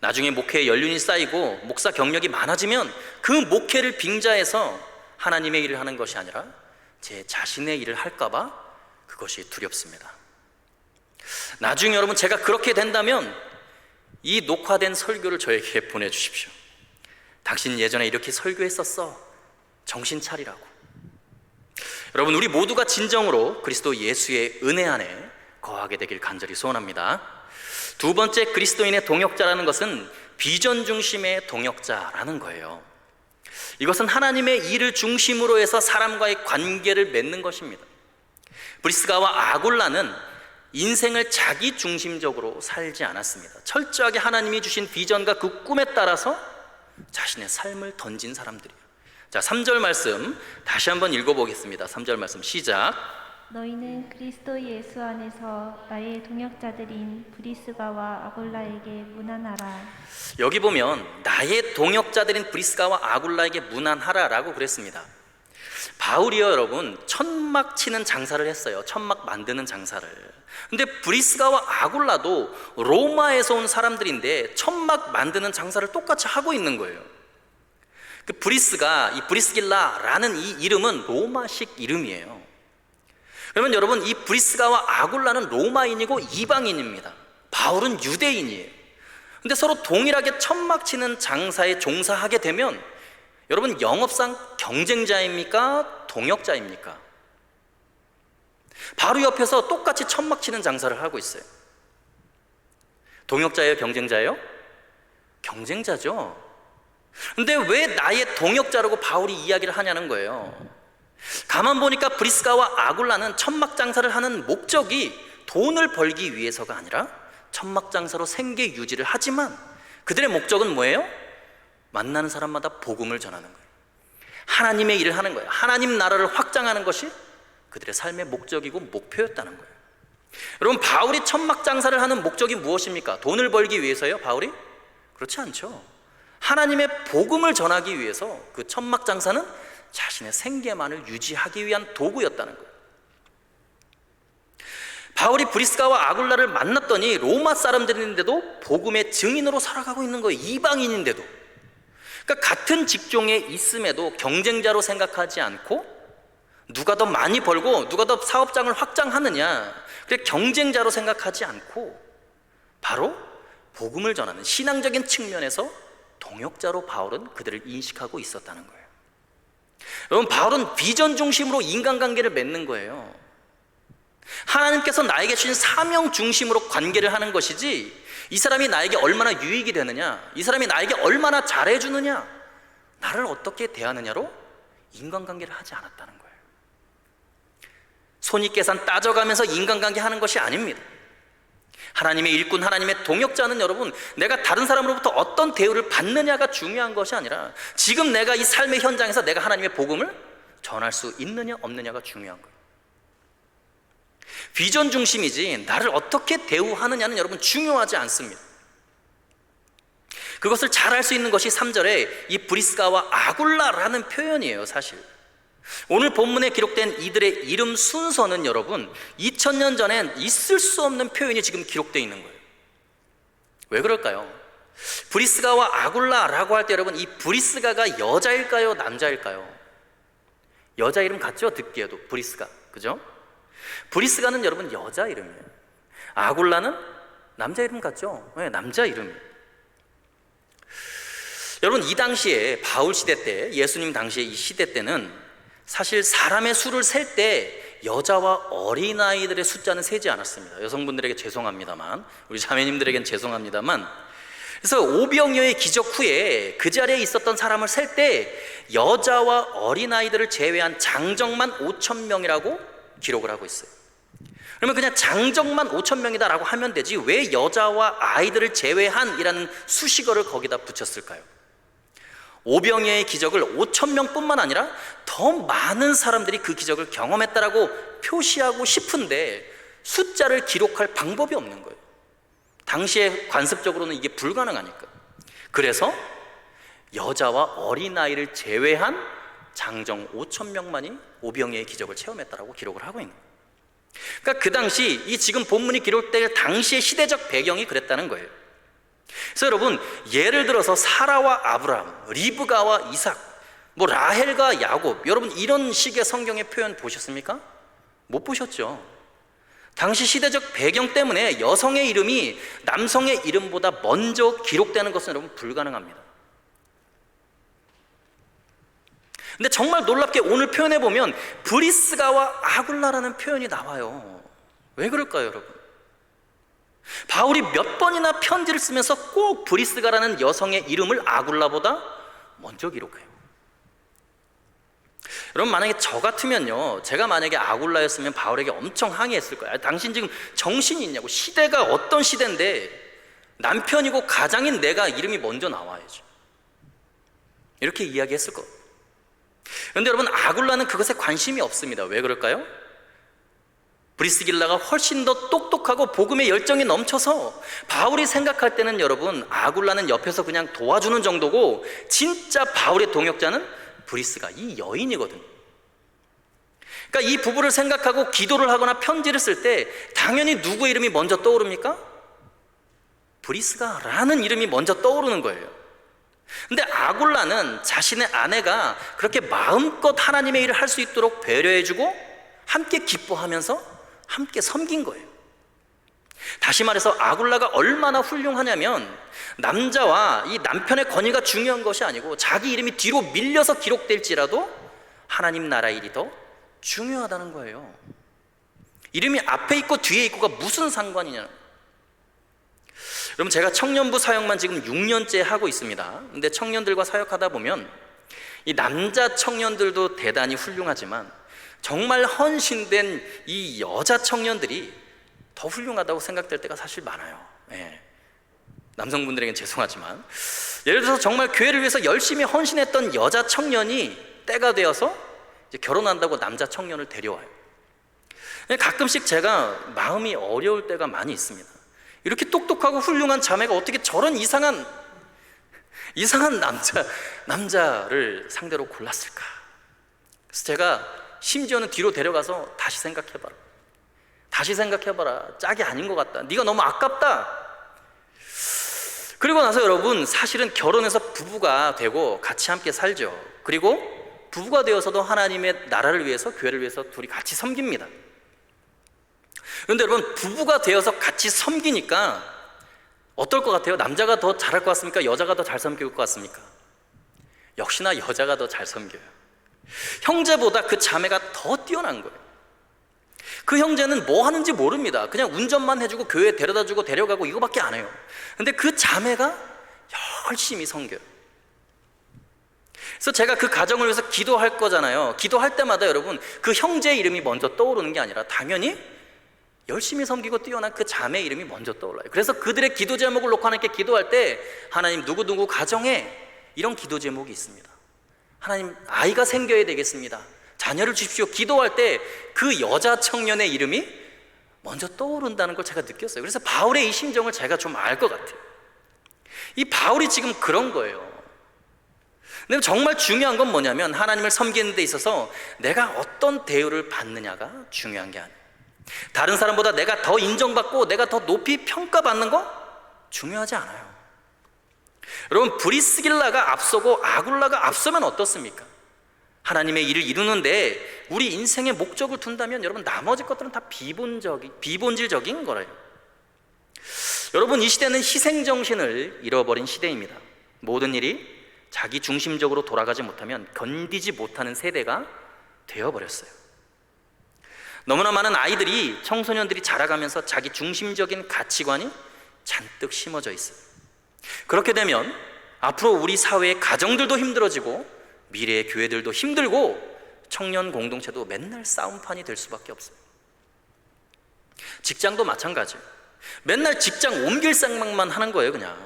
나중에 목회에 연륜이 쌓이고 목사 경력이 많아지면 그 목회를 빙자해서 하나님의 일을 하는 것이 아니라 제 자신의 일을 할까 봐 그것이 두렵습니다. 나중에 여러분 제가 그렇게 된다면 이 녹화된 설교를 저에게 보내주십시오. 당신 예전에 이렇게 설교했었어. 정신 차리라고. 여러분 우리 모두가 진정으로 그리스도 예수의 은혜 안에 거하게 되길 간절히 소원합니다. 두 번째 그리스도인의 동역자라는 것은 비전 중심의 동역자라는 거예요. 이것은 하나님의 일을 중심으로 해서 사람과의 관계를 맺는 것입니다. 브리스가와 아굴라는 인생을 자기 중심적으로 살지 않았습니다. 철저하게 하나님이 주신 비전과 그 꿈에 따라서 자신의 삶을 던진 사람들이에요. 자, 3절 말씀 다시 한번 읽어보겠습니다. 3절 말씀 시작. 너희는 그리스도 예수 안에서 나의 동역자들인 브리스가와 아굴라에게 문안하라. 여기 보면 나의 동역자들인 브리스가와 아굴라에게 문안하라라고 그랬습니다. 바울이요 여러분 천막 치는 장사를 했어요. 천막 만드는 장사를. 근데 브리스가와 아굴라도 로마에서 온 사람들인데 천막 만드는 장사를 똑같이 하고 있는 거예요. 그 브리스가, 이 브리스길라라는 이 이름은 로마식 이름이에요. 그러면 여러분 이 브리스가와 아굴라는 로마인이고 이방인입니다. 바울은 유대인이에요. 근데 서로 동일하게 천막 치는 장사에 종사하게 되면 여러분 영업상 경쟁자입니까? 동역자입니까? 바로 옆에서 똑같이 천막 치는 장사를 하고 있어요. 동역자예요? 경쟁자예요? 경쟁자죠. 근데 왜 나의 동역자라고 바울이 이야기를 하냐는 거예요. 가만 보니까 브리스가와 아굴라는 천막 장사를 하는 목적이 돈을 벌기 위해서가 아니라 천막 장사로 생계 유지를 하지만 그들의 목적은 뭐예요? 만나는 사람마다 복음을 전하는 거예요. 하나님의 일을 하는 거예요. 하나님 나라를 확장하는 것이 그들의 삶의 목적이고 목표였다는 거예요. 여러분 바울이 천막 장사를 하는 목적이 무엇입니까? 돈을 벌기 위해서요? 바울이? 그렇지 않죠. 하나님의 복음을 전하기 위해서 그 천막 장사는 자신의 생계만을 유지하기 위한 도구였다는 거예요. 바울이 브리스가와 아굴라를 만났더니 로마 사람들인데도 복음의 증인으로 살아가고 있는 거예요. 이방인인데도. 그러니까 같은 직종에 있음에도 경쟁자로 생각하지 않고 누가 더 많이 벌고 누가 더 사업장을 확장하느냐, 그래 경쟁자로 생각하지 않고 바로 복음을 전하는 신앙적인 측면에서 동역자로 바울은 그들을 인식하고 있었다는 거예요. 여러분 바울은 비전 중심으로 인간관계를 맺는 거예요. 하나님께서 나에게 주신 사명 중심으로 관계를 하는 것이지 이 사람이 나에게 얼마나 유익이 되느냐, 이 사람이 나에게 얼마나 잘해주느냐, 나를 어떻게 대하느냐로 인간관계를 하지 않았다는 거예요. 손익계산 따져가면서 인간관계 하는 것이 아닙니다. 하나님의 일꾼, 하나님의 동역자는 여러분 내가 다른 사람으로부터 어떤 대우를 받느냐가 중요한 것이 아니라 지금 내가 이 삶의 현장에서 내가 하나님의 복음을 전할 수 있느냐 없느냐가 중요한 거예요. 비전 중심이지 나를 어떻게 대우하느냐는 여러분 중요하지 않습니다. 그것을 잘 알 수 있는 것이 3절에 이 브리스가와 아굴라라는 표현이에요. 사실 오늘 본문에 기록된 이들의 이름 순서는 여러분 2000년 전엔 있을 수 없는 표현이 지금 기록되어 있는 거예요. 왜 그럴까요? 브리스가와 아굴라라고 할 때 여러분 이 브리스가가 여자일까요? 남자일까요? 여자 이름 같죠? 듣기에도 브리스가, 그죠? 브리스가는 여러분 여자 이름이에요. 아굴라는 남자 이름 같죠? 네, 남자 이름이에요. 여러분 이 당시에 바울 시대 때, 예수님 당시에 이 시대 때는 사실 사람의 수를 셀 때 여자와 어린아이들의 숫자는 세지 않았습니다. 여성분들에게 죄송합니다만, 우리 자매님들에겐 죄송합니다만, 그래서 오병이어의 기적 후에 그 자리에 있었던 사람을 셀 때 여자와 어린아이들을 제외한 장정만 5,000명이라고 기록을 하고 있어요. 그러면 그냥 장정만 5,000명이다 라고 하면 되지 왜 여자와 아이들을 제외한이라는 수식어를 거기다 붙였을까요? 오병이어의 기적을 5,000명 뿐만 아니라 더 많은 사람들이 그 기적을 경험했다라고 표시하고 싶은데 숫자를 기록할 방법이 없는 거예요. 당시에 관습적으로는 이게 불가능하니까. 그래서 여자와 어린아이를 제외한 장정 5,000명만이 오병이어의 기적을 체험했다라고 기록을 하고 있는 거예요. 그러니까 그 당시 이 지금 본문이 기록될 당시의 시대적 배경이 그랬다는 거예요. 그래서 여러분 예를 들어서 사라와 아브라함, 리브가와 이삭, 뭐 라헬과 야곱, 여러분 이런 식의 성경의 표현 보셨습니까? 못 보셨죠? 당시 시대적 배경 때문에 여성의 이름이 남성의 이름보다 먼저 기록되는 것은 여러분 불가능합니다. 근데 정말 놀랍게 오늘 표현해 보면 브리스가와 아굴라라는 표현이 나와요. 왜 그럴까요, 여러분? 바울이 몇 번이나 편지를 쓰면서 꼭 브리스가라는 여성의 이름을 아굴라보다 먼저 기록해요. 여러분 만약에 저 같으면요, 제가 만약에 아굴라였으면 바울에게 엄청 항의했을 거예요. 당신 지금 정신이 있냐고, 시대가 어떤 시대인데 남편이고 가장인 내가 이름이 먼저 나와야죠, 이렇게 이야기했을 거예요. 그런데 여러분 아굴라는 그것에 관심이 없습니다. 왜 그럴까요? 브리스길라가 훨씬 더 똑똑하고 복음의 열정이 넘쳐서 바울이 생각할 때는 여러분 아굴라는 옆에서 그냥 도와주는 정도고 진짜 바울의 동역자는 브리스가, 이 여인이거든요. 그러니까 이 부부를 생각하고 기도를 하거나 편지를 쓸 때 당연히 누구 이름이 먼저 떠오릅니까? 브리스가라는 이름이 먼저 떠오르는 거예요. 근데 아굴라는 자신의 아내가 그렇게 마음껏 하나님의 일을 할 수 있도록 배려해주고 함께 기뻐하면서 함께 섬긴 거예요. 다시 말해서 아굴라가 얼마나 훌륭하냐면 남자와 이 남편의 권위가 중요한 것이 아니고 자기 이름이 뒤로 밀려서 기록될지라도 하나님 나라 일이 더 중요하다는 거예요. 이름이 앞에 있고 뒤에 있고가 무슨 상관이냐. 여러분, 제가 청년부 사역만 지금 6년째 하고 있습니다. 근데 청년들과 사역하다 보면 이 남자 청년들도 대단히 훌륭하지만 정말 헌신된 이 여자 청년들이 더 훌륭하다고 생각될 때가 사실 많아요. 남성분들에겐 죄송하지만, 예를 들어서 정말 교회를 위해서 열심히 헌신했던 여자 청년이 때가 되어서 이제 결혼한다고 남자 청년을 데려와요. 가끔씩 제가 마음이 어려울 때가 많이 있습니다. 이렇게 똑똑하고 훌륭한 자매가 어떻게 저런 이상한 남자를 상대로 골랐을까? 그래서 제가 심지어는 뒤로 데려가서 다시 생각해봐라. 짝이 아닌 것 같다. 네가 너무 아깝다. 그리고 나서 여러분, 사실은 결혼해서 부부가 되고 같이 함께 살죠. 그리고 부부가 되어서도 하나님의 나라를 위해서, 교회를 위해서 둘이 같이 섬깁니다. 그런데 여러분, 부부가 되어서 같이 섬기니까 어떨 것 같아요? 남자가 더 잘할 것 같습니까? 여자가 더 잘 섬길 것 같습니까? 역시나 여자가 더 잘 섬겨요. 형제보다 그 자매가 더 뛰어난 거예요. 그 형제는 뭐 하는지 모릅니다. 그냥 운전만 해주고 교회에 데려다주고 데려가고 이거밖에 안 해요. 근데 그 자매가 열심히 섬겨요. 그래서 제가 그 가정을 위해서 기도할 거잖아요. 기도할 때마다 여러분, 그 형제의 이름이 먼저 떠오르는 게 아니라 당연히 열심히 섬기고 뛰어난 그 자매의 이름이 먼저 떠올라요. 그래서 그들의 기도 제목을 놓고 하나님께 기도할 때, 하나님 누구누구 가정에 이런 기도 제목이 있습니다. 하나님, 아이가 생겨야 되겠습니다. 자녀를 주십시오. 기도할 때 그 여자 청년의 이름이 먼저 떠오른다는 걸 제가 느꼈어요. 그래서 바울의 이 심정을 제가 좀 알 것 같아요. 이 바울이 지금 그런 거예요. 근데 정말 중요한 건 뭐냐면, 하나님을 섬기는 데 있어서 내가 어떤 대우를 받느냐가 중요한 게 아니에요. 다른 사람보다 내가 더 인정받고 내가 더 높이 평가받는 거 중요하지 않아요. 여러분, 브리스길라가 앞서고 아굴라가 앞서면 어떻습니까? 하나님의 일을 이루는데 우리 인생의 목적을 둔다면 여러분, 나머지 것들은 다 비본질적인 거래요. 여러분, 이 시대는 희생정신을 잃어버린 시대입니다. 모든 일이 자기 중심적으로 돌아가지 못하면 견디지 못하는 세대가 되어버렸어요. 너무나 많은 아이들이, 청소년들이 자라가면서 자기 중심적인 가치관이 잔뜩 심어져 있어요. 그렇게 되면 앞으로 우리 사회의 가정들도 힘들어지고 미래의 교회들도 힘들고 청년 공동체도 맨날 싸움판이 될 수밖에 없어요. 직장도 마찬가지예요. 맨날 직장 옮길 생각만 하는 거예요. 그냥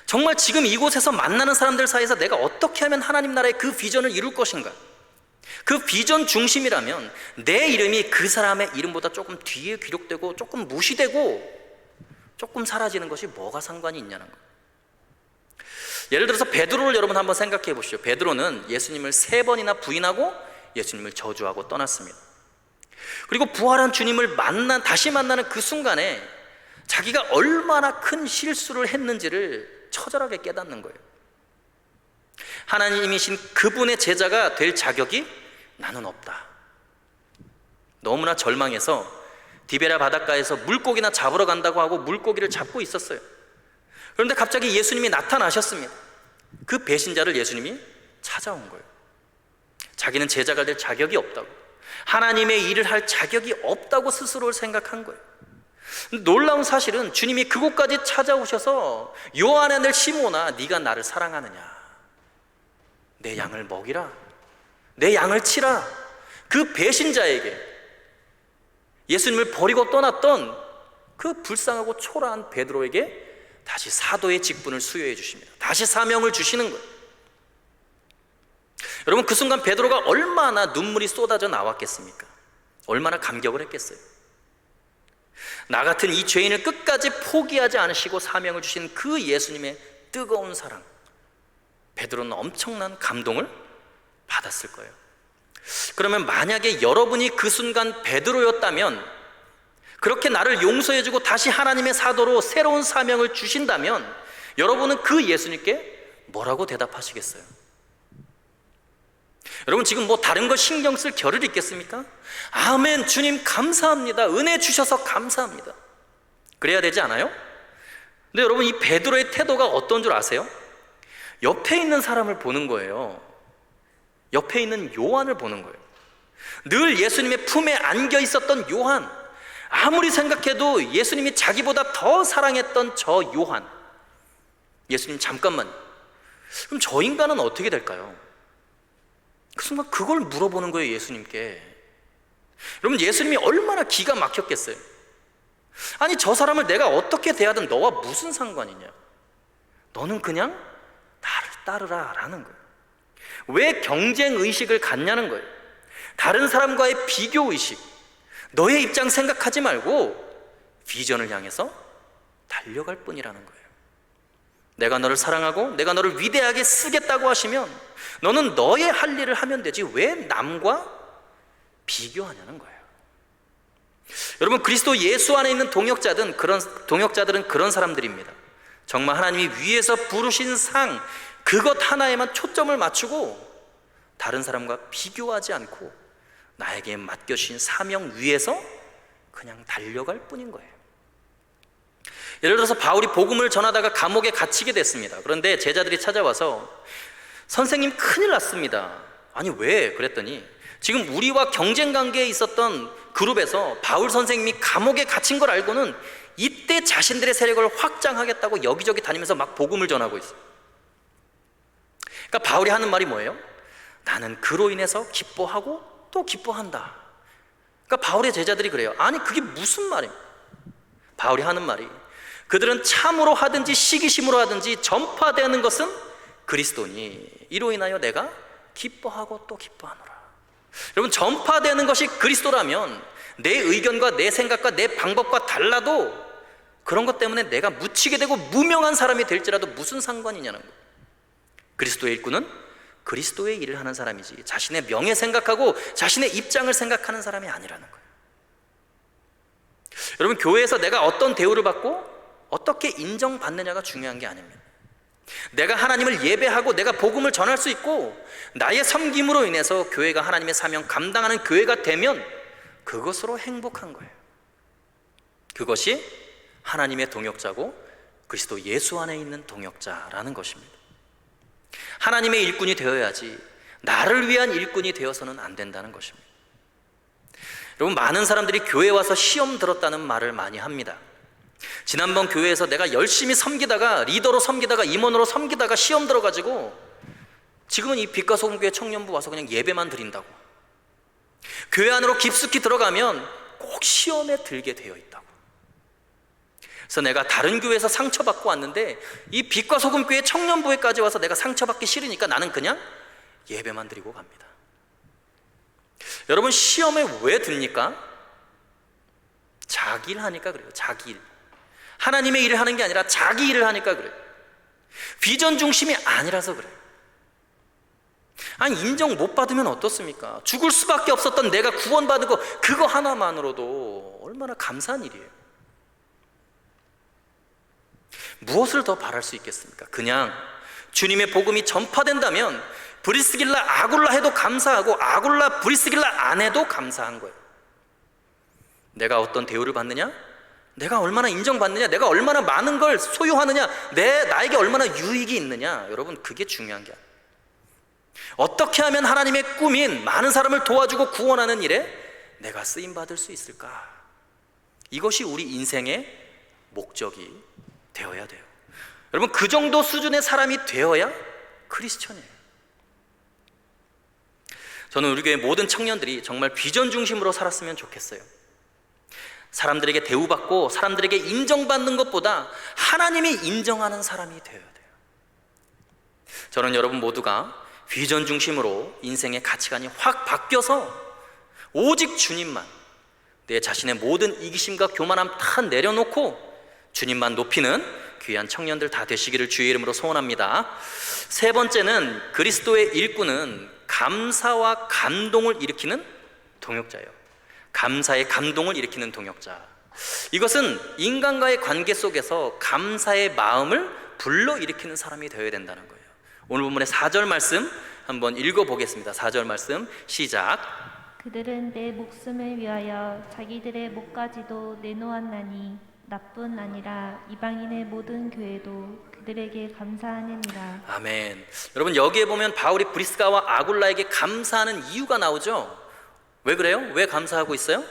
정말 지금 이곳에서 만나는 사람들 사이에서 내가 어떻게 하면 하나님 나라의 그 비전을 이룰 것인가, 그 비전 중심이라면 내 이름이 그 사람의 이름보다 조금 뒤에 기록되고 조금 무시되고 조금 사라지는 것이 뭐가 상관이 있냐는 거예요. 예를 들어서 베드로를 여러분 한번 생각해 보시죠. 베드로는 예수님을 3번이나 부인하고 예수님을 저주하고 떠났습니다. 그리고 부활한 주님을 다시 만나는 그 순간에 자기가 얼마나 큰 실수를 했는지를 처절하게 깨닫는 거예요. 하나님이신 그분의 제자가 될 자격이 나는 없다. 너무나 절망해서 디베라 바닷가에서 물고기나 잡으러 간다고 하고 물고기를 잡고 있었어요. 그런데 갑자기 예수님이 나타나셨습니다. 그 배신자를 예수님이 찾아온 거예요. 자기는 제자가 될 자격이 없다고, 하나님의 일을 할 자격이 없다고 스스로를 생각한 거예요. 놀라운 사실은 주님이 그곳까지 찾아오셔서 요한의 아들 시몬아, 네가 나를 사랑하느냐, 내 양을 먹이라, 내 양을 치라. 그 배신자에게, 예수님을 버리고 떠났던 그 불쌍하고 초라한 베드로에게 다시 사도의 직분을 수여해 주십니다. 다시 사명을 주시는 거예요. 여러분, 그 순간 베드로가 얼마나 눈물이 쏟아져 나왔겠습니까? 얼마나 감격을 했겠어요. 나 같은 이 죄인을 끝까지 포기하지 않으시고 사명을 주신 그 예수님의 뜨거운 사랑, 베드로는 엄청난 감동을 받았을 거예요. 그러면 만약에 여러분이 그 순간 베드로였다면, 그렇게 나를 용서해주고 다시 하나님의 사도로 새로운 사명을 주신다면 여러분은 그 예수님께 뭐라고 대답하시겠어요? 여러분 지금 뭐 다른 거 신경 쓸 겨를이 있겠습니까? 아멘, 주님 감사합니다, 은혜 주셔서 감사합니다, 그래야 되지 않아요? 근데 여러분, 이 베드로의 태도가 어떤 줄 아세요? 옆에 있는 사람을 보는 거예요. 옆에 있는 요한을 보는 거예요. 늘 예수님의 품에 안겨 있었던 요한, 아무리 생각해도 예수님이 자기보다 더 사랑했던 저 요한. 예수님 잠깐만, 그럼 저 인간은 어떻게 될까요? 그 순간 그걸 물어보는 거예요, 예수님께. 여러분, 예수님이 얼마나 기가 막혔겠어요. 아니, 저 사람을 내가 어떻게 대하든 너와 무슨 상관이냐, 너는 그냥 나를 따르라 라는 거예요. 왜 경쟁의식을 갖냐는 거예요. 다른 사람과의 비교의식, 너의 입장 생각하지 말고 비전을 향해서 달려갈 뿐이라는 거예요. 내가 너를 사랑하고 내가 너를 위대하게 쓰겠다고 하시면 너는 너의 할 일을 하면 되지 왜 남과 비교하냐는 거예요. 여러분, 그리스도 예수 안에 있는 동역자들은 그런 사람들입니다. 정말 하나님이 위에서 부르신 상, 그것 하나에만 초점을 맞추고 다른 사람과 비교하지 않고 나에게 맡겨주신 사명 위에서 그냥 달려갈 뿐인 거예요. 예를 들어서 바울이 복음을 전하다가 감옥에 갇히게 됐습니다. 그런데 제자들이 찾아와서 선생님 큰일 났습니다. 아니 왜? 그랬더니 지금 우리와 경쟁 관계에 있었던 그룹에서 바울 선생님이 감옥에 갇힌 걸 알고는 이때 자신들의 세력을 확장하겠다고 여기저기 다니면서 막 복음을 전하고 있어요. 그러니까 바울이 하는 말이 뭐예요? 나는 그로 인해서 기뻐하고 또 기뻐한다. 그러니까 바울의 제자들이 그래요. 아니 그게 무슨 말이에요? 바울이 하는 말이, 그들은 참으로 하든지 시기심으로 하든지 전파되는 것은 그리스도니 이로 인하여 내가 기뻐하고 또 기뻐하노라. 여러분, 전파되는 것이 그리스도라면 내 의견과 내 생각과 내 방법과 달라도 그런 것 때문에 내가 묻히게 되고 무명한 사람이 될지라도 무슨 상관이냐는 거예요. 그리스도의 일꾼은 그리스도의 일을 하는 사람이지 자신의 명예 생각하고 자신의 입장을 생각하는 사람이 아니라는 거예요. 여러분, 교회에서 내가 어떤 대우를 받고 어떻게 인정받느냐가 중요한 게 아닙니다. 내가 하나님을 예배하고 내가 복음을 전할 수 있고 나의 섬김으로 인해서 교회가 하나님의 사명 감당하는 교회가 되면 그것으로 행복한 거예요. 그것이 하나님의 동역자고 그리스도 예수 안에 있는 동역자라는 것입니다. 하나님의 일꾼이 되어야지 나를 위한 일꾼이 되어서는 안 된다는 것입니다. 여러분, 많은 사람들이 교회에 와서 시험 들었다는 말을 많이 합니다. 지난번 교회에서 내가 열심히 섬기다가 리더로 섬기다가 임원으로 섬기다가 시험 들어가지고 지금은 이 빛과 소금교회 청년부 와서 그냥 예배만 드린다고. 교회 안으로 깊숙이 들어가면 꼭 시험에 들게 되어 있다고. 그래서 내가 다른 교회에서 상처받고 왔는데 이 빛과 소금교회 청년부회까지 와서 내가 상처받기 싫으니까 나는 그냥 예배만 드리고 갑니다. 여러분, 시험에 왜 듭니까? 자기 일 하니까 그래요. 자기 일. 하나님의 일을 하는 게 아니라 자기 일을 하니까 그래요. 비전 중심이 아니라서 그래요. 아니, 인정 못 받으면 어떻습니까? 죽을 수밖에 없었던 내가 구원받은 거, 그거 하나만으로도 얼마나 감사한 일이에요. 무엇을 더 바랄 수 있겠습니까? 그냥 주님의 복음이 전파된다면 브리스길라 아굴라 해도 감사하고 아굴라 브리스길라 안 해도 감사한 거예요. 내가 어떤 대우를 받느냐? 내가 얼마나 인정받느냐? 내가 얼마나 많은 걸 소유하느냐? 나에게 얼마나 유익이 있느냐? 여러분, 그게 중요한 게 아니에요. 어떻게 하면 하나님의 꿈인 많은 사람을 도와주고 구원하는 일에 내가 쓰임받을 수 있을까? 이것이 우리 인생의 목적이 되어야 돼요. 여러분, 그 정도 수준의 사람이 되어야 크리스천이에요. 저는 우리 교회 모든 청년들이 정말 비전 중심으로 살았으면 좋겠어요. 사람들에게 대우받고 사람들에게 인정받는 것보다 하나님이 인정하는 사람이 되어야 돼요. 저는 여러분 모두가 비전 중심으로 인생의 가치관이 확 바뀌어서 오직 주님만, 내 자신의 모든 이기심과 교만함 다 내려놓고 주님만 높이는 귀한 청년들 다 되시기를 주의 이름으로 소원합니다. 세 번째는 그리스도의 일꾼은 감사와 감동을 일으키는 동역자예요. 감사의 감동을 일으키는 동역자. 이것은 인간과의 관계 속에서 감사의 마음을 불러일으키는 사람이 되어야 된다는 거예요. 오늘 본문의 4절 말씀 한번 읽어보겠습니다. 4절 말씀 시작. 그들은 내 목숨을 위하여 자기들의 목까지도 내놓았나니 나뿐 아니라 이방인의 모든 교회도 그들에게 감사하느니라. 아멘. 여러분, 여기에 보면 바울이 브리스가와 아굴라에게 감사하는 이유가 나오죠. 왜 그래요? 왜 감사하고 있어요?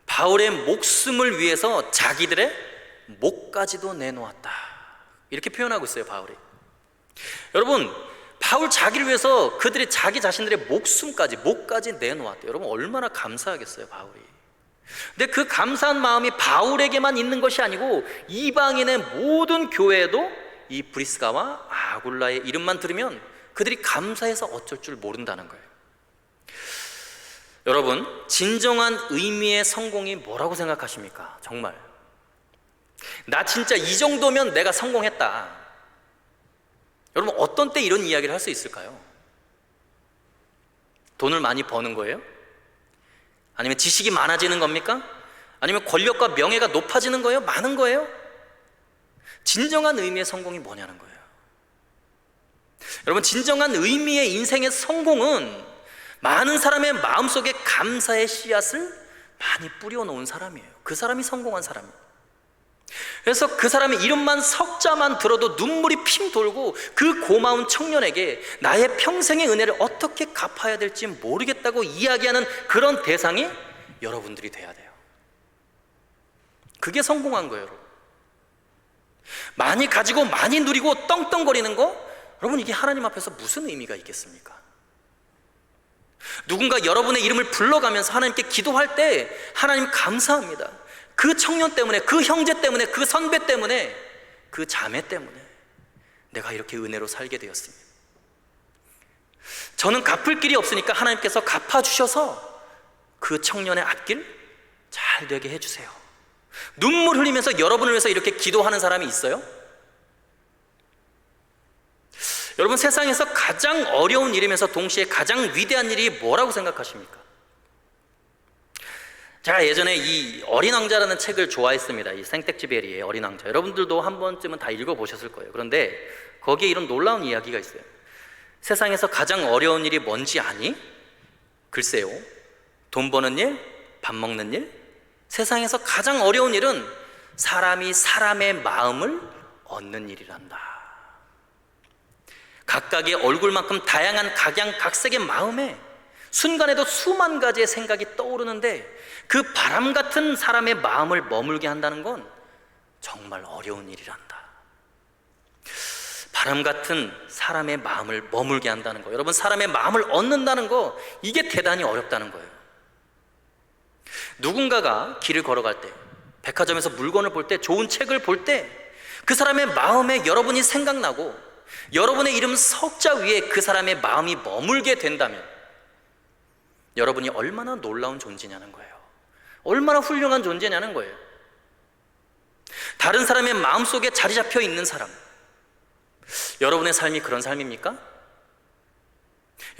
바울의 목숨을 위해서 자기들의 목까지도 내놓았다, 이렇게 표현하고 있어요, 바울이. 여러분, 바울 자기를 위해서 그들이 자기 자신들의 목까지 내놓았대요. 여러분, 얼마나 감사하겠어요, 바울이. 근데 그 감사한 마음이 바울에게만 있는 것이 아니고 이방인의 모든 교회에도 이 브리스가와 아굴라의 이름만 들으면 그들이 감사해서 어쩔 줄 모른다는 거예요. 여러분, 진정한 의미의 성공이 뭐라고 생각하십니까? 정말 나 진짜 이 정도면 내가 성공했다. 여러분, 어떤 때 이런 이야기를 할 수 있을까요? 돈을 많이 버는 거예요? 아니면 지식이 많아지는 겁니까? 아니면 권력과 명예가 높아지는 거예요? 많은 거예요? 진정한 의미의 성공이 뭐냐는 거예요. 여러분, 진정한 의미의 인생의 성공은 많은 사람의 마음속에 감사의 씨앗을 많이 뿌려놓은 사람이에요. 그 사람이 성공한 사람이에요. 그래서 그 사람의 이름만 석자만 들어도 눈물이 핑 돌고 그 고마운 청년에게 나의 평생의 은혜를 어떻게 갚아야 될지 모르겠다고 이야기하는 그런 대상이 여러분들이 돼야 돼요. 그게 성공한 거예요, 여러분. 많이 가지고 많이 누리고 떵떵거리는 거, 여러분, 이게 하나님 앞에서 무슨 의미가 있겠습니까? 누군가 여러분의 이름을 불러가면서 하나님께 기도할 때 하나님 감사합니다. 그 청년 때문에, 그 형제 때문에, 그 선배 때문에, 그 자매 때문에 내가 이렇게 은혜로 살게 되었습니다. 저는 갚을 길이 없으니까 하나님께서 갚아주셔서 그 청년의 앞길 잘 되게 해주세요. 눈물 흘리면서 여러분을 위해서 이렇게 기도하는 사람이 있어요? 여러분, 세상에서 가장 어려운 일이면서 동시에 가장 위대한 일이 뭐라고 생각하십니까? 제가 예전에 이 어린 왕자라는 책을 좋아했습니다. 이 생텍쥐베리의 어린 왕자. 여러분들도 한 번쯤은 다 읽어보셨을 거예요. 그런데 거기에 이런 놀라운 이야기가 있어요. 세상에서 가장 어려운 일이 뭔지 아니? 글쎄요, 돈 버는 일, 밥 먹는 일. 세상에서 가장 어려운 일은 사람이 사람의 마음을 얻는 일이란다. 각각의 얼굴만큼 다양한 각양각색의 마음에 순간에도 수만 가지의 생각이 떠오르는데 그 바람 같은 사람의 마음을 머물게 한다는 건 정말 어려운 일이란다. 바람 같은 사람의 마음을 머물게 한다는 거, 여러분, 사람의 마음을 얻는다는 거, 이게 대단히 어렵다는 거예요. 누군가가 길을 걸어갈 때, 백화점에서 물건을 볼 때, 좋은 책을 볼 때 그 사람의 마음에 여러분이 생각나고 여러분의 이름 석자 위에 그 사람의 마음이 머물게 된다면 여러분이 얼마나 놀라운 존재냐는 거예요. 얼마나 훌륭한 존재냐는 거예요. 다른 사람의 마음속에 자리 잡혀 있는 사람, 여러분의 삶이 그런 삶입니까?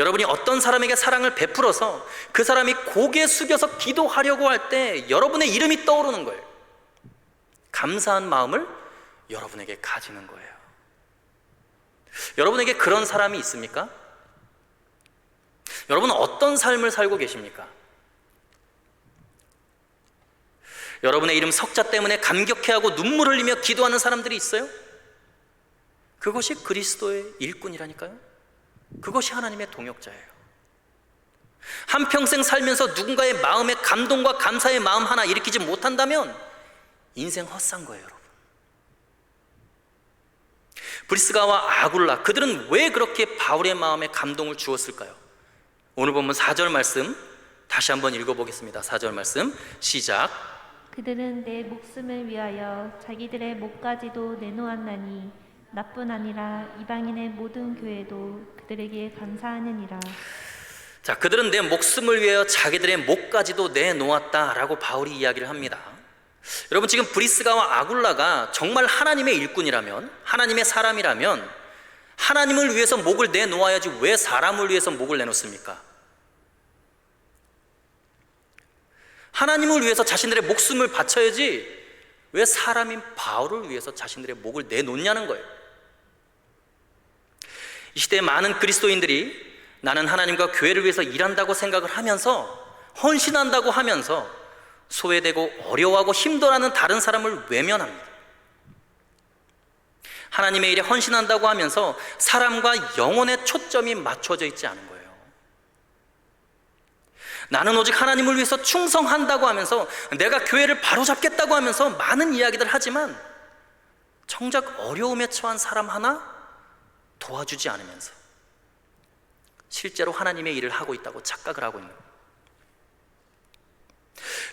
여러분이 어떤 사람에게 사랑을 베풀어서 그 사람이 고개 숙여서 기도하려고 할 때 여러분의 이름이 떠오르는 거예요. 감사한 마음을 여러분에게 가지는 거예요. 여러분에게 그런 사람이 있습니까? 여러분은 어떤 삶을 살고 계십니까? 여러분의 이름 석자 때문에 감격해하고 눈물 흘리며 기도하는 사람들이 있어요? 그것이 그리스도의 일꾼이라니까요. 그것이 하나님의 동역자예요. 한평생 살면서 누군가의 마음에 감동과 감사의 마음 하나 일으키지 못한다면 인생 헛산 거예요, 여러분. 브리스가와 아굴라, 그들은 왜 그렇게 바울의 마음에 감동을 주었을까요? 오늘 보면 4절 말씀 다시 한번 읽어보겠습니다. 4절 말씀 시작. 그들은 내 목숨을 위하여 자기들의 목까지도 내놓았나니 나뿐 아니라 이방인의 모든 교회도 그들에게 감사하느니라. 자, 그들은 내 목숨을 위하여 자기들의 목까지도 내놓았다라고 바울이 이야기를 합니다. 여러분, 지금 브리스가와 아굴라가 정말 하나님의 일꾼이라면, 하나님의 사람이라면 하나님을 위해서 목을 내놓아야지 왜 사람을 위해서 목을 내놓습니까? 하나님을 위해서 자신들의 목숨을 바쳐야지 왜 사람인 바울을 위해서 자신들의 목을 내놓냐는 거예요. 이 시대에 많은 그리스도인들이 나는 하나님과 교회를 위해서 일한다고 생각을 하면서, 헌신한다고 하면서 소외되고 어려워하고 힘들어하는 다른 사람을 외면합니다. 하나님의 일에 헌신한다고 하면서 사람과 영혼의 초점이 맞춰져 있지 않은 거예요. 나는 오직 하나님을 위해서 충성한다고 하면서, 내가 교회를 바로잡겠다고 하면서 많은 이야기들 하지만 정작 어려움에 처한 사람 하나 도와주지 않으면서 실제로 하나님의 일을 하고 있다고 착각을 하고 있는 거예요.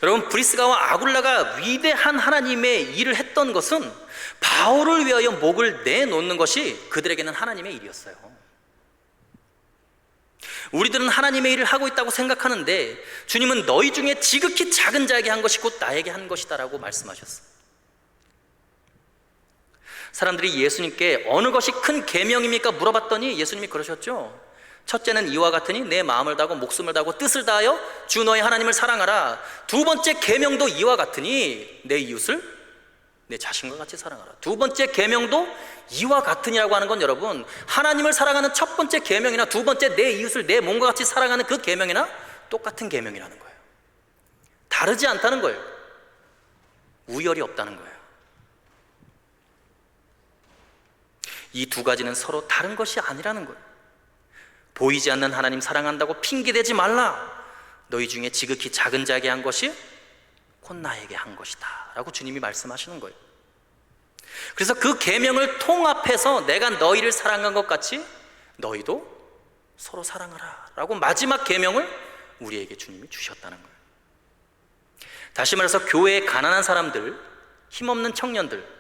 여러분, 브리스가와 아굴라가 위대한 하나님의 일을 했던 것은 바울을 위하여 목을 내놓는 것이 그들에게는 하나님의 일이었어요. 우리들은 하나님의 일을 하고 있다고 생각하는데 주님은 너희 중에 지극히 작은 자에게 한 것이 곧 나에게 한 것이다 라고 말씀하셨어요. 사람들이 예수님께 어느 것이 큰 계명입니까? 물어봤더니 예수님이 그러셨죠. 첫째는 이와 같으니 내 마음을 다하고 목숨을 다하고 뜻을 다하여 주 너의 하나님을 사랑하라. 두 번째 계명도 이와 같으니 내 이웃을 내 자신과 같이 사랑하라. 두 번째 계명도 이와 같으니라고 하는 건 여러분, 하나님을 사랑하는 첫 번째 계명이나 두 번째 내 이웃을 내 몸과 같이 사랑하는 그 계명이나 똑같은 계명이라는 거예요. 다르지 않다는 거예요. 우열이 없다는 거예요. 이 두 가지는 서로 다른 것이 아니라는 거예요. 보이지 않는 하나님 사랑한다고 핑계대지 말라. 너희 중에 지극히 작은 자에게 한 것이 곧 나에게 한 것이다 라고 주님이 말씀하시는 거예요. 그래서 그 계명을 통합해서 내가 너희를 사랑한 것 같이 너희도 서로 사랑하라 라고 마지막 계명을 우리에게 주님이 주셨다는 거예요. 다시 말해서 교회에 가난한 사람들, 힘없는 청년들,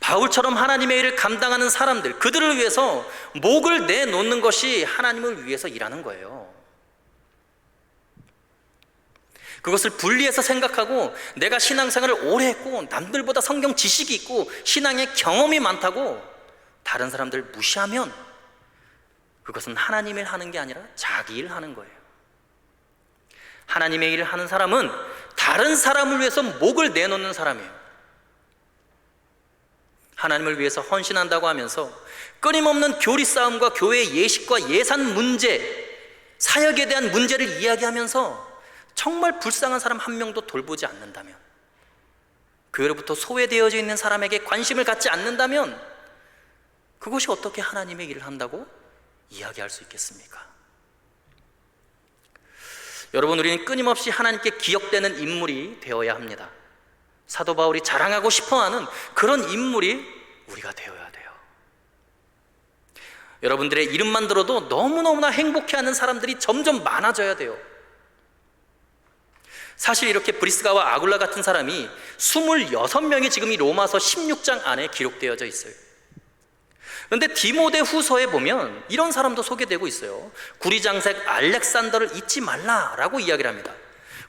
바울처럼 하나님의 일을 감당하는 사람들, 그들을 위해서 목을 내놓는 것이 하나님을 위해서 일하는 거예요. 그것을 분리해서 생각하고 내가 신앙생활을 오래 했고 남들보다 성경 지식이 있고 신앙의 경험이 많다고 다른 사람들 무시하면 그것은 하나님의 일 하는 게 아니라 자기 일 하는 거예요. 하나님의 일을 하는 사람은 다른 사람을 위해서 목을 내놓는 사람이에요. 하나님을 위해서 헌신한다고 하면서 끊임없는 교리 싸움과 교회의 예식과 예산 문제, 사역에 대한 문제를 이야기하면서 정말 불쌍한 사람 한 명도 돌보지 않는다면, 교회로부터 소외되어져 있는 사람에게 관심을 갖지 않는다면 그것이 어떻게 하나님의 일을 한다고 이야기할 수 있겠습니까? 여러분, 우리는 끊임없이 하나님께 기억되는 인물이 되어야 합니다. 사도 바울이 자랑하고 싶어하는 그런 인물이 우리가 되어야 돼요. 여러분들의 이름만 들어도 너무너무나 행복해하는 사람들이 점점 많아져야 돼요. 사실 이렇게 브리스가와 아굴라 같은 사람이 26명이 지금 이 로마서 16장 안에 기록되어져 있어요. 그런데 디모데 후서에 보면 이런 사람도 소개되고 있어요. 구리장색 알렉산더를 잊지 말라라고 이야기를 합니다.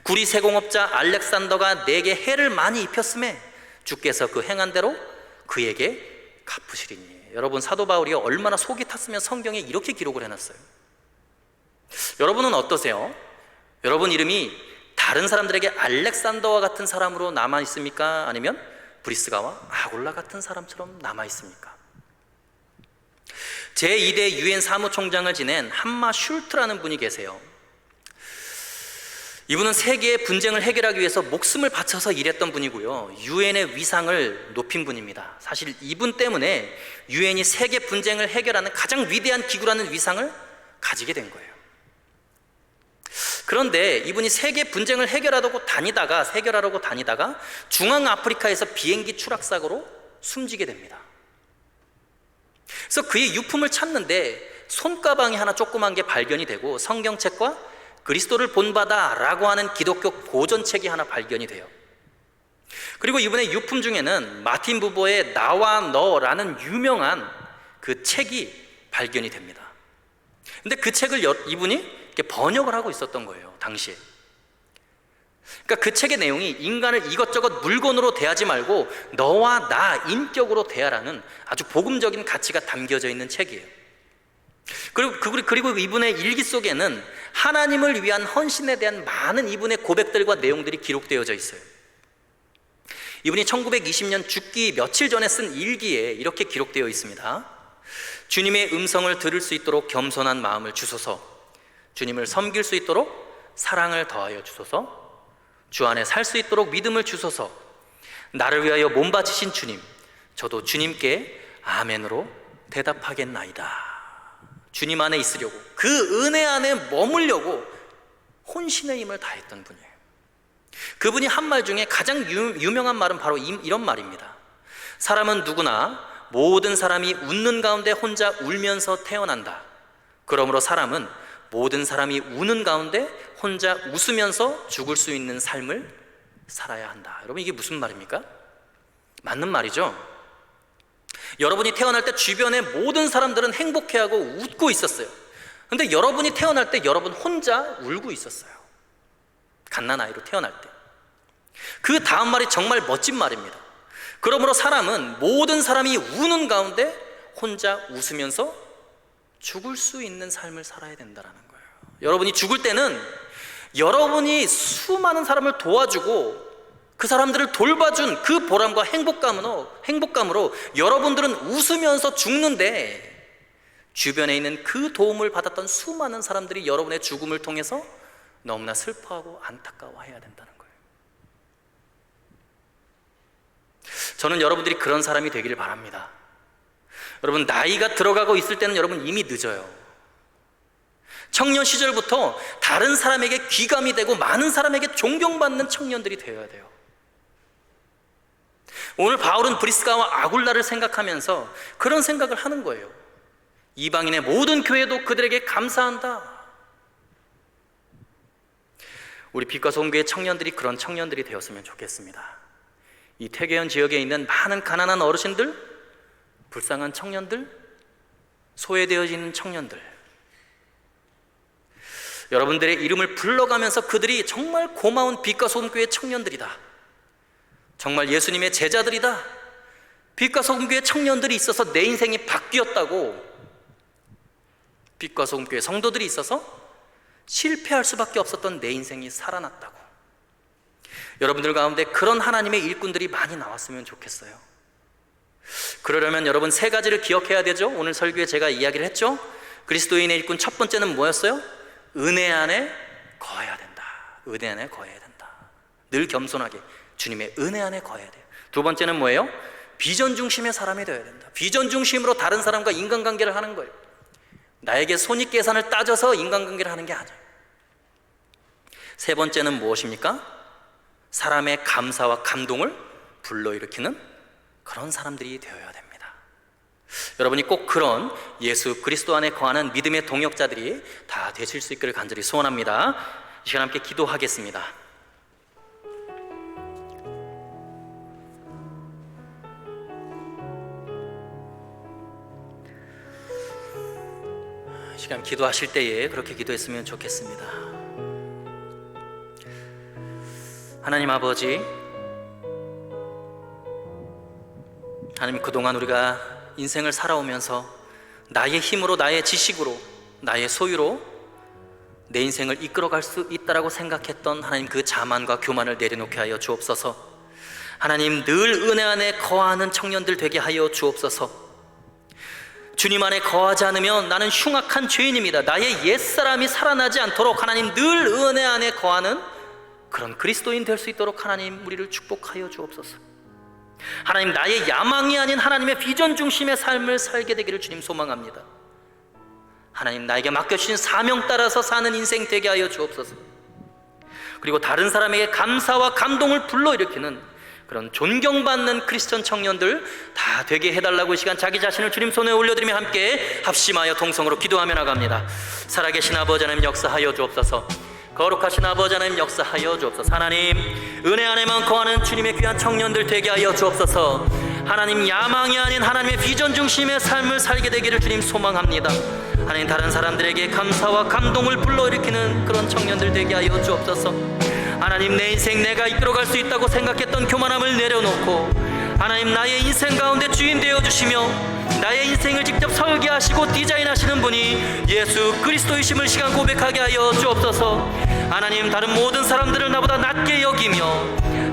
구리 세공업자 알렉산더가 내게 해를 많이 입혔음에 주께서 그 행한 대로 그에게 갚으시리니. 여러분, 사도 바울이 얼마나 속이 탔으면 성경에 이렇게 기록을 해놨어요. 여러분은 어떠세요? 여러분 이름이 다른 사람들에게 알렉산더와 같은 사람으로 남아 있습니까? 아니면 브리스가와 아굴라 같은 사람처럼 남아 있습니까? 제2대 유엔 사무총장을 지낸 한마 슐트라는 분이 계세요. 이분은 세계의 분쟁을 해결하기 위해서 목숨을 바쳐서 일했던 분이고요, 유엔의 위상을 높인 분입니다. 사실 이분 때문에 유엔이 세계 분쟁을 해결하는 가장 위대한 기구라는 위상을 가지게 된 거예요. 그런데 이분이 세계 분쟁을 해결하려고 다니다가 중앙아프리카에서 비행기 추락사고로 숨지게 됩니다. 그래서 그의 유품을 찾는데 손가방이 하나 조그만 게 발견이 되고 성경책과 그리스도를 본받아 라고 하는 기독교 고전책이 하나 발견이 돼요. 그리고 이분의 유품 중에는 마틴 부버의 나와 너라는 유명한 그 책이 발견이 됩니다. 근데 그 책을 이분이 이렇게 번역을 하고 있었던 거예요, 당시에. 그러니까 그 책의 내용이 인간을 이것저것 물건으로 대하지 말고 너와 나 인격으로 대하라는 아주 복음적인 가치가 담겨져 있는 책이에요. 그리고 이분의 일기 속에는 하나님을 위한 헌신에 대한 많은 이분의 고백들과 내용들이 기록되어져 있어요. 이분이 1920년 죽기 며칠 전에 쓴 일기에 이렇게 기록되어 있습니다. 주님의 음성을 들을 수 있도록 겸손한 마음을 주소서. 주님을 섬길 수 있도록 사랑을 더하여 주소서. 주 안에 살 수 있도록 믿음을 주소서. 나를 위하여 몸 바치신 주님, 저도 주님께 아멘으로 대답하겠나이다. 주님 안에 있으려고, 그 은혜 안에 머물려고 혼신의 힘을 다했던 분이에요. 그분이 한 말 중에 가장 유명한 말은 바로 이런 말입니다. 사람은 누구나 모든 사람이 웃는 가운데 혼자 울면서 태어난다. 그러므로 사람은 모든 사람이 우는 가운데 혼자 웃으면서 죽을 수 있는 삶을 살아야 한다. 여러분, 이게 무슨 말입니까? 맞는 말이죠. 여러분이 태어날 때 주변의 모든 사람들은 행복해하고 웃고 있었어요. 근데 여러분이 태어날 때 여러분 혼자 울고 있었어요. 갓난아이로 태어날 때. 그 다음 말이 정말 멋진 말입니다. 그러므로 사람은 모든 사람이 우는 가운데 혼자 웃으면서 죽을 수 있는 삶을 살아야 된다는 거예요. 여러분이 죽을 때는 여러분이 수많은 사람을 도와주고 그 사람들을 돌봐준 그 보람과 행복감으로 여러분들은 웃으면서 죽는데, 주변에 있는 그 도움을 받았던 수많은 사람들이 여러분의 죽음을 통해서 너무나 슬퍼하고 안타까워해야 된다는 거예요. 저는 여러분들이 그런 사람이 되기를 바랍니다. 여러분, 나이가 들어가고 있을 때는 여러분 이미 늦어요. 청년 시절부터 다른 사람에게 귀감이 되고 많은 사람에게 존경받는 청년들이 되어야 돼요. 오늘 바울은 브리스가와 아굴라를 생각하면서 그런 생각을 하는 거예요. 이방인의 모든 교회도 그들에게 감사한다. 우리 빛과 소금교회 청년들이 그런 청년들이 되었으면 좋겠습니다. 이 태계현 지역에 있는 많은 가난한 어르신들, 불쌍한 청년들, 소외되어져 있는 청년들, 여러분들의 이름을 불러가면서 그들이 정말 고마운 빛과 소금교회 청년들이다, 정말 예수님의 제자들이다, 빛과 소금교회 청년들이 있어서 내 인생이 바뀌었다고, 빛과 소금교회 성도들이 있어서 실패할 수밖에 없었던 내 인생이 살아났다고, 여러분들 가운데 그런 하나님의 일꾼들이 많이 나왔으면 좋겠어요. 그러려면 여러분 세 가지를 기억해야 되죠. 오늘 설교에 제가 이야기를 했죠. 그리스도인의 일꾼 첫 번째는 뭐였어요? 은혜 안에 거해야 된다. 은혜 안에 거해야 된다. 늘 겸손하게 주님의 은혜 안에 거해야 돼요. 두 번째는 뭐예요? 비전 중심의 사람이 되어야 된다. 비전 중심으로 다른 사람과 인간관계를 하는 거예요. 나에게 손익계산을 따져서 인간관계를 하는 게 아니에요. 세 번째는 무엇입니까? 사람의 감사와 감동을 불러일으키는 그런 사람들이 되어야 됩니다. 여러분이 꼭 그런 예수 그리스도 안에 거하는 믿음의 동역자들이 다 되실 수 있기를 간절히 소원합니다. 이 시간 함께 기도하겠습니다. 이 시간 기도하실 때에 그렇게 기도했으면 좋겠습니다. 하나님 아버지, 하나님, 그동안 우리가 인생을 살아오면서 나의 힘으로, 나의 지식으로, 나의 소유로 내 인생을 이끌어갈 수 있다라고 생각했던 하나님 그 자만과 교만을 내려놓게 하여 주옵소서. 하나님, 늘 은혜 안에 거하는 청년들 되게 하여 주옵소서. 주님 안에 거하지 않으면 나는 흉악한 죄인입니다. 나의 옛사람이 살아나지 않도록 하나님 늘 은혜 안에 거하는 그런 그리스도인 될 수 있도록 하나님 우리를 축복하여 주옵소서. 하나님, 나의 야망이 아닌 하나님의 비전 중심의 삶을 살게 되기를 주님 소망합니다. 하나님, 나에게 맡겨주신 사명 따라서 사는 인생 되게 하여 주옵소서. 그리고 다른 사람에게 감사와 감동을 불러일으키는 그런 존경받는 크리스천 청년들 다 되게 해달라고 이 시간 자기 자신을 주님 손에 올려드리며 함께 합심하여 동성으로 기도하며 나갑니다. 살아계신 아버지 하나님 역사하여 주옵소서. 거룩하신 아버지 하나님 역사하여 주옵소서. 하나님, 은혜 안에만 거하는 주님의 귀한 청년들 되게 하여 주옵소서. 하나님, 야망이 아닌 하나님의 비전 중심의 삶을 살게 되기를 주님 소망합니다. 하나님, 다른 사람들에게 감사와 감동을 불러일으키는 그런 청년들 되게 하여 주옵소서. 하나님, 내 인생 내가 이끌어갈 수 있다고 생각했던 교만함을 내려놓고 하나님, 나의 인생 가운데 주인 되어주시며 나의 인생을 직접 설계하시고 디자인하시는 분이 예수 그리스도이심을 시간 고백하게 하여 주옵소서. 하나님, 다른 모든 사람들을 나보다 낮게 여기며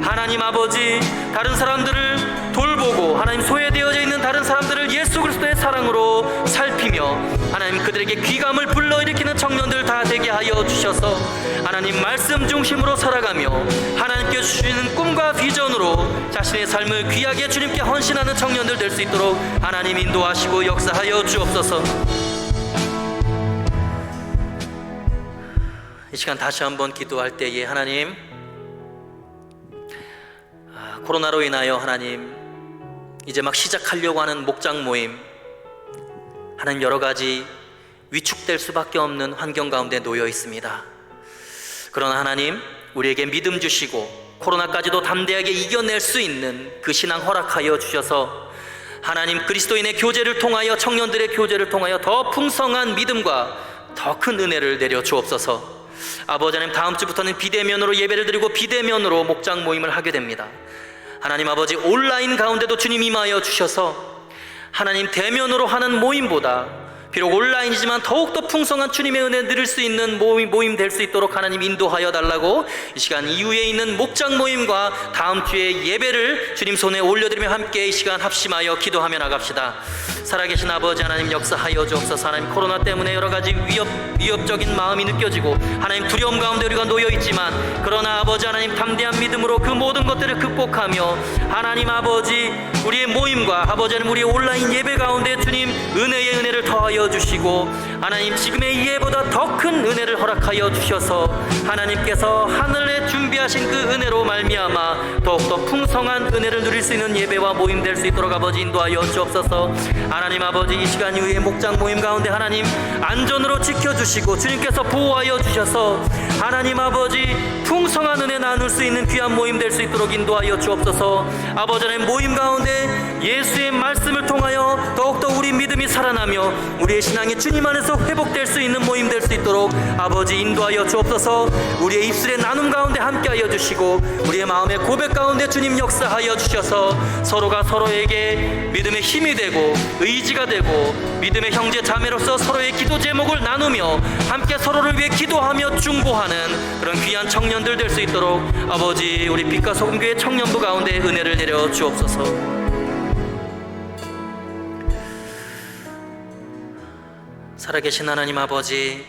하나님 아버지, 다른 사람들을 돌보고 하나님, 소외되어져 있는 다른 사람들을 예수 그리스도의 사랑으로 살피며 하나님, 그들에게 귀감을 불러일으키는 청년들 다 되게 하여 주셔서 하나님, 말씀 중심으로 살아가며 하나님께 주시는 꿈과 비전으로 자신의 삶을 귀하게 주님께 헌신하는 청년들 될 수 있도록 하나님 인도하시고 역사하여 주옵소서. 이 시간 다시 한번 기도할 때에 하나님, 코로나로 인하여 하나님 이제 막 시작하려고 하는 목장 모임, 하나님, 여러 가지 위축될 수밖에 없는 환경 가운데 놓여 있습니다. 그러나 하나님, 우리에게 믿음 주시고 코로나까지도 담대하게 이겨낼 수 있는 그 신앙 허락하여 주셔서 하나님, 그리스도인의 교제를 통하여, 청년들의 교제를 통하여 더 풍성한 믿음과 더 큰 은혜를 내려 주옵소서. 아버지 하나님, 다음 주부터는 비대면으로 예배를 드리고 비대면으로 목장 모임을 하게 됩니다. 하나님 아버지, 온라인 가운데도 주님 임하여 주셔서 하나님, 대면으로 하는 모임보다 비록 온라인이지만 더욱더 풍성한 주님의 은혜 누릴 수 있는 모임 될 수 있도록 하나님 인도하여 달라고 이 시간 이후에 있는 목장 모임과 다음 주에 예배를 주님 손에 올려드리며 함께 이 시간 합심하여 기도하며 나갑시다. 살아계신 아버지 하나님, 역사하여 주옵소서. 하나님, 코로나 때문에 여러 가지 위협적인 마음이 느껴지고 하나님, 두려움 가운데 우리가 놓여 있지만 그러나 아버지 하나님, 담대한 믿음으로 그 모든 것들을 극복하며 하나님 아버지, 우리의 모임과 아버지 하나님, 우리의 온라인 예배 가운데 주님 은혜의 은혜를 더하여 주시고 하나님, 지금의 이해보다 더 큰 은혜를 허락하여 주셔서 하나님께서 하늘에 준비하신 그 은혜로 말미암아 더욱더 풍성한 은혜를 누릴 수 있는 예배와 모임 될 수 있도록 아버지 인도하여 주옵소서. 하나님 아버지, 이 시간 이후에 목장 모임 가운데 하나님 안전으로 지켜주시고 주님께서 보호하여 주셔서 하나님 아버지, 풍성한 은혜 나눌 수 있는 귀한 모임 될 수 있도록 인도하여 주옵소서. 아버지 하나님, 모임 가운데 예수의 말씀을 통하여 더욱더 우리 믿음이 살아나며 우리의 신앙이 주님 안에서 회복될 수 있는 모임 될 수 있도록 아버지 인도하여 주옵소서. 우리의 입술의 나눔 가운데 함께하여 주시고 우리의 마음의 고백 가운데 주님 역사하여 주셔서 서로가 서로에게 믿음의 힘이 되고 의지가 되고 믿음의 형제 자매로서 서로의 기도 제목을 나누며 함께 서로를 위해 기도하며 중보하는 그런 귀한 청년들 될 수 있도록 아버지, 우리 빛과 소금교회 청년부 가운데 은혜를 내려 주옵소서. 살아계신 하나님 아버지,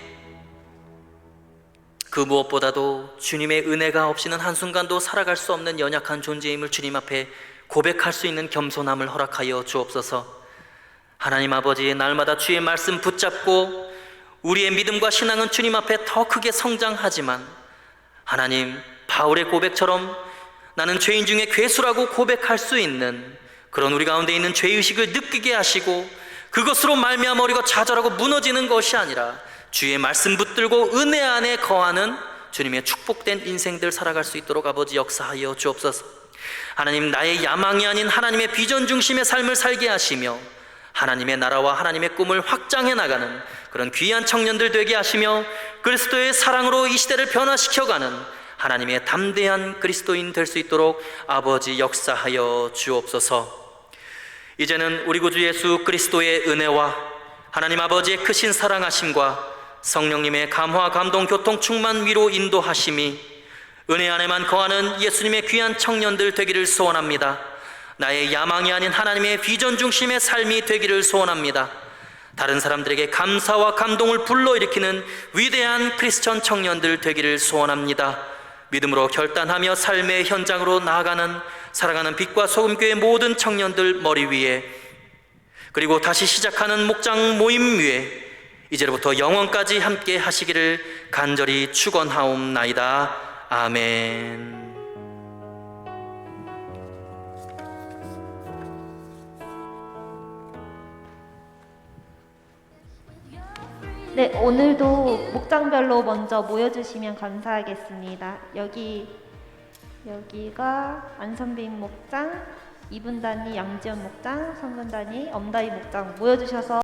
그 무엇보다도 주님의 은혜가 없이는 한순간도 살아갈 수 없는 연약한 존재임을 주님 앞에 고백할 수 있는 겸손함을 허락하여 주옵소서. 하나님 아버지, 날마다 주의 말씀 붙잡고 우리의 믿음과 신앙은 주님 앞에 더 크게 성장하지만 하나님, 바울의 고백처럼 나는 죄인 중에 괴수라고 고백할 수 있는 그런 우리 가운데 있는 죄의식을 느끼게 하시고 그것으로 말미암아 우리가 좌절하고 무너지는 것이 아니라 주의 말씀 붙들고 은혜 안에 거하는 주님의 축복된 인생들 살아갈 수 있도록 아버지 역사하여 주옵소서. 하나님, 나의 야망이 아닌 하나님의 비전 중심의 삶을 살게 하시며 하나님의 나라와 하나님의 꿈을 확장해 나가는 그런 귀한 청년들 되게 하시며 그리스도의 사랑으로 이 시대를 변화시켜가는 하나님의 담대한 그리스도인 될 수 있도록 아버지 역사하여 주옵소서. 이제는 우리 구주 예수 그리스도의 은혜와 하나님 아버지의 크신 사랑하심과 성령님의 감화 감동 교통 충만 위로 인도하심이 은혜 안에만 거하는 예수님의 귀한 청년들 되기를 소원합니다. 나의 야망이 아닌 하나님의 비전 중심의 삶이 되기를 소원합니다. 다른 사람들에게 감사와 감동을 불러일으키는 위대한 크리스천 청년들 되기를 소원합니다. 믿음으로 결단하며 삶의 현장으로 나아가는 살아가는 빛과 소금교회 모든 청년들 머리 위에, 그리고 다시 시작하는 목장 모임 위에 이제로부터 영원까지 함께 하시기를 간절히 축원하옵나이다. 아멘. 네, 오늘도 목장별로 먼저 모여주시면 감사하겠습니다. 여기가 안선빈 목장, 2분단이 양지연 목장, 3분단이 엄다희 목장 모여주셔서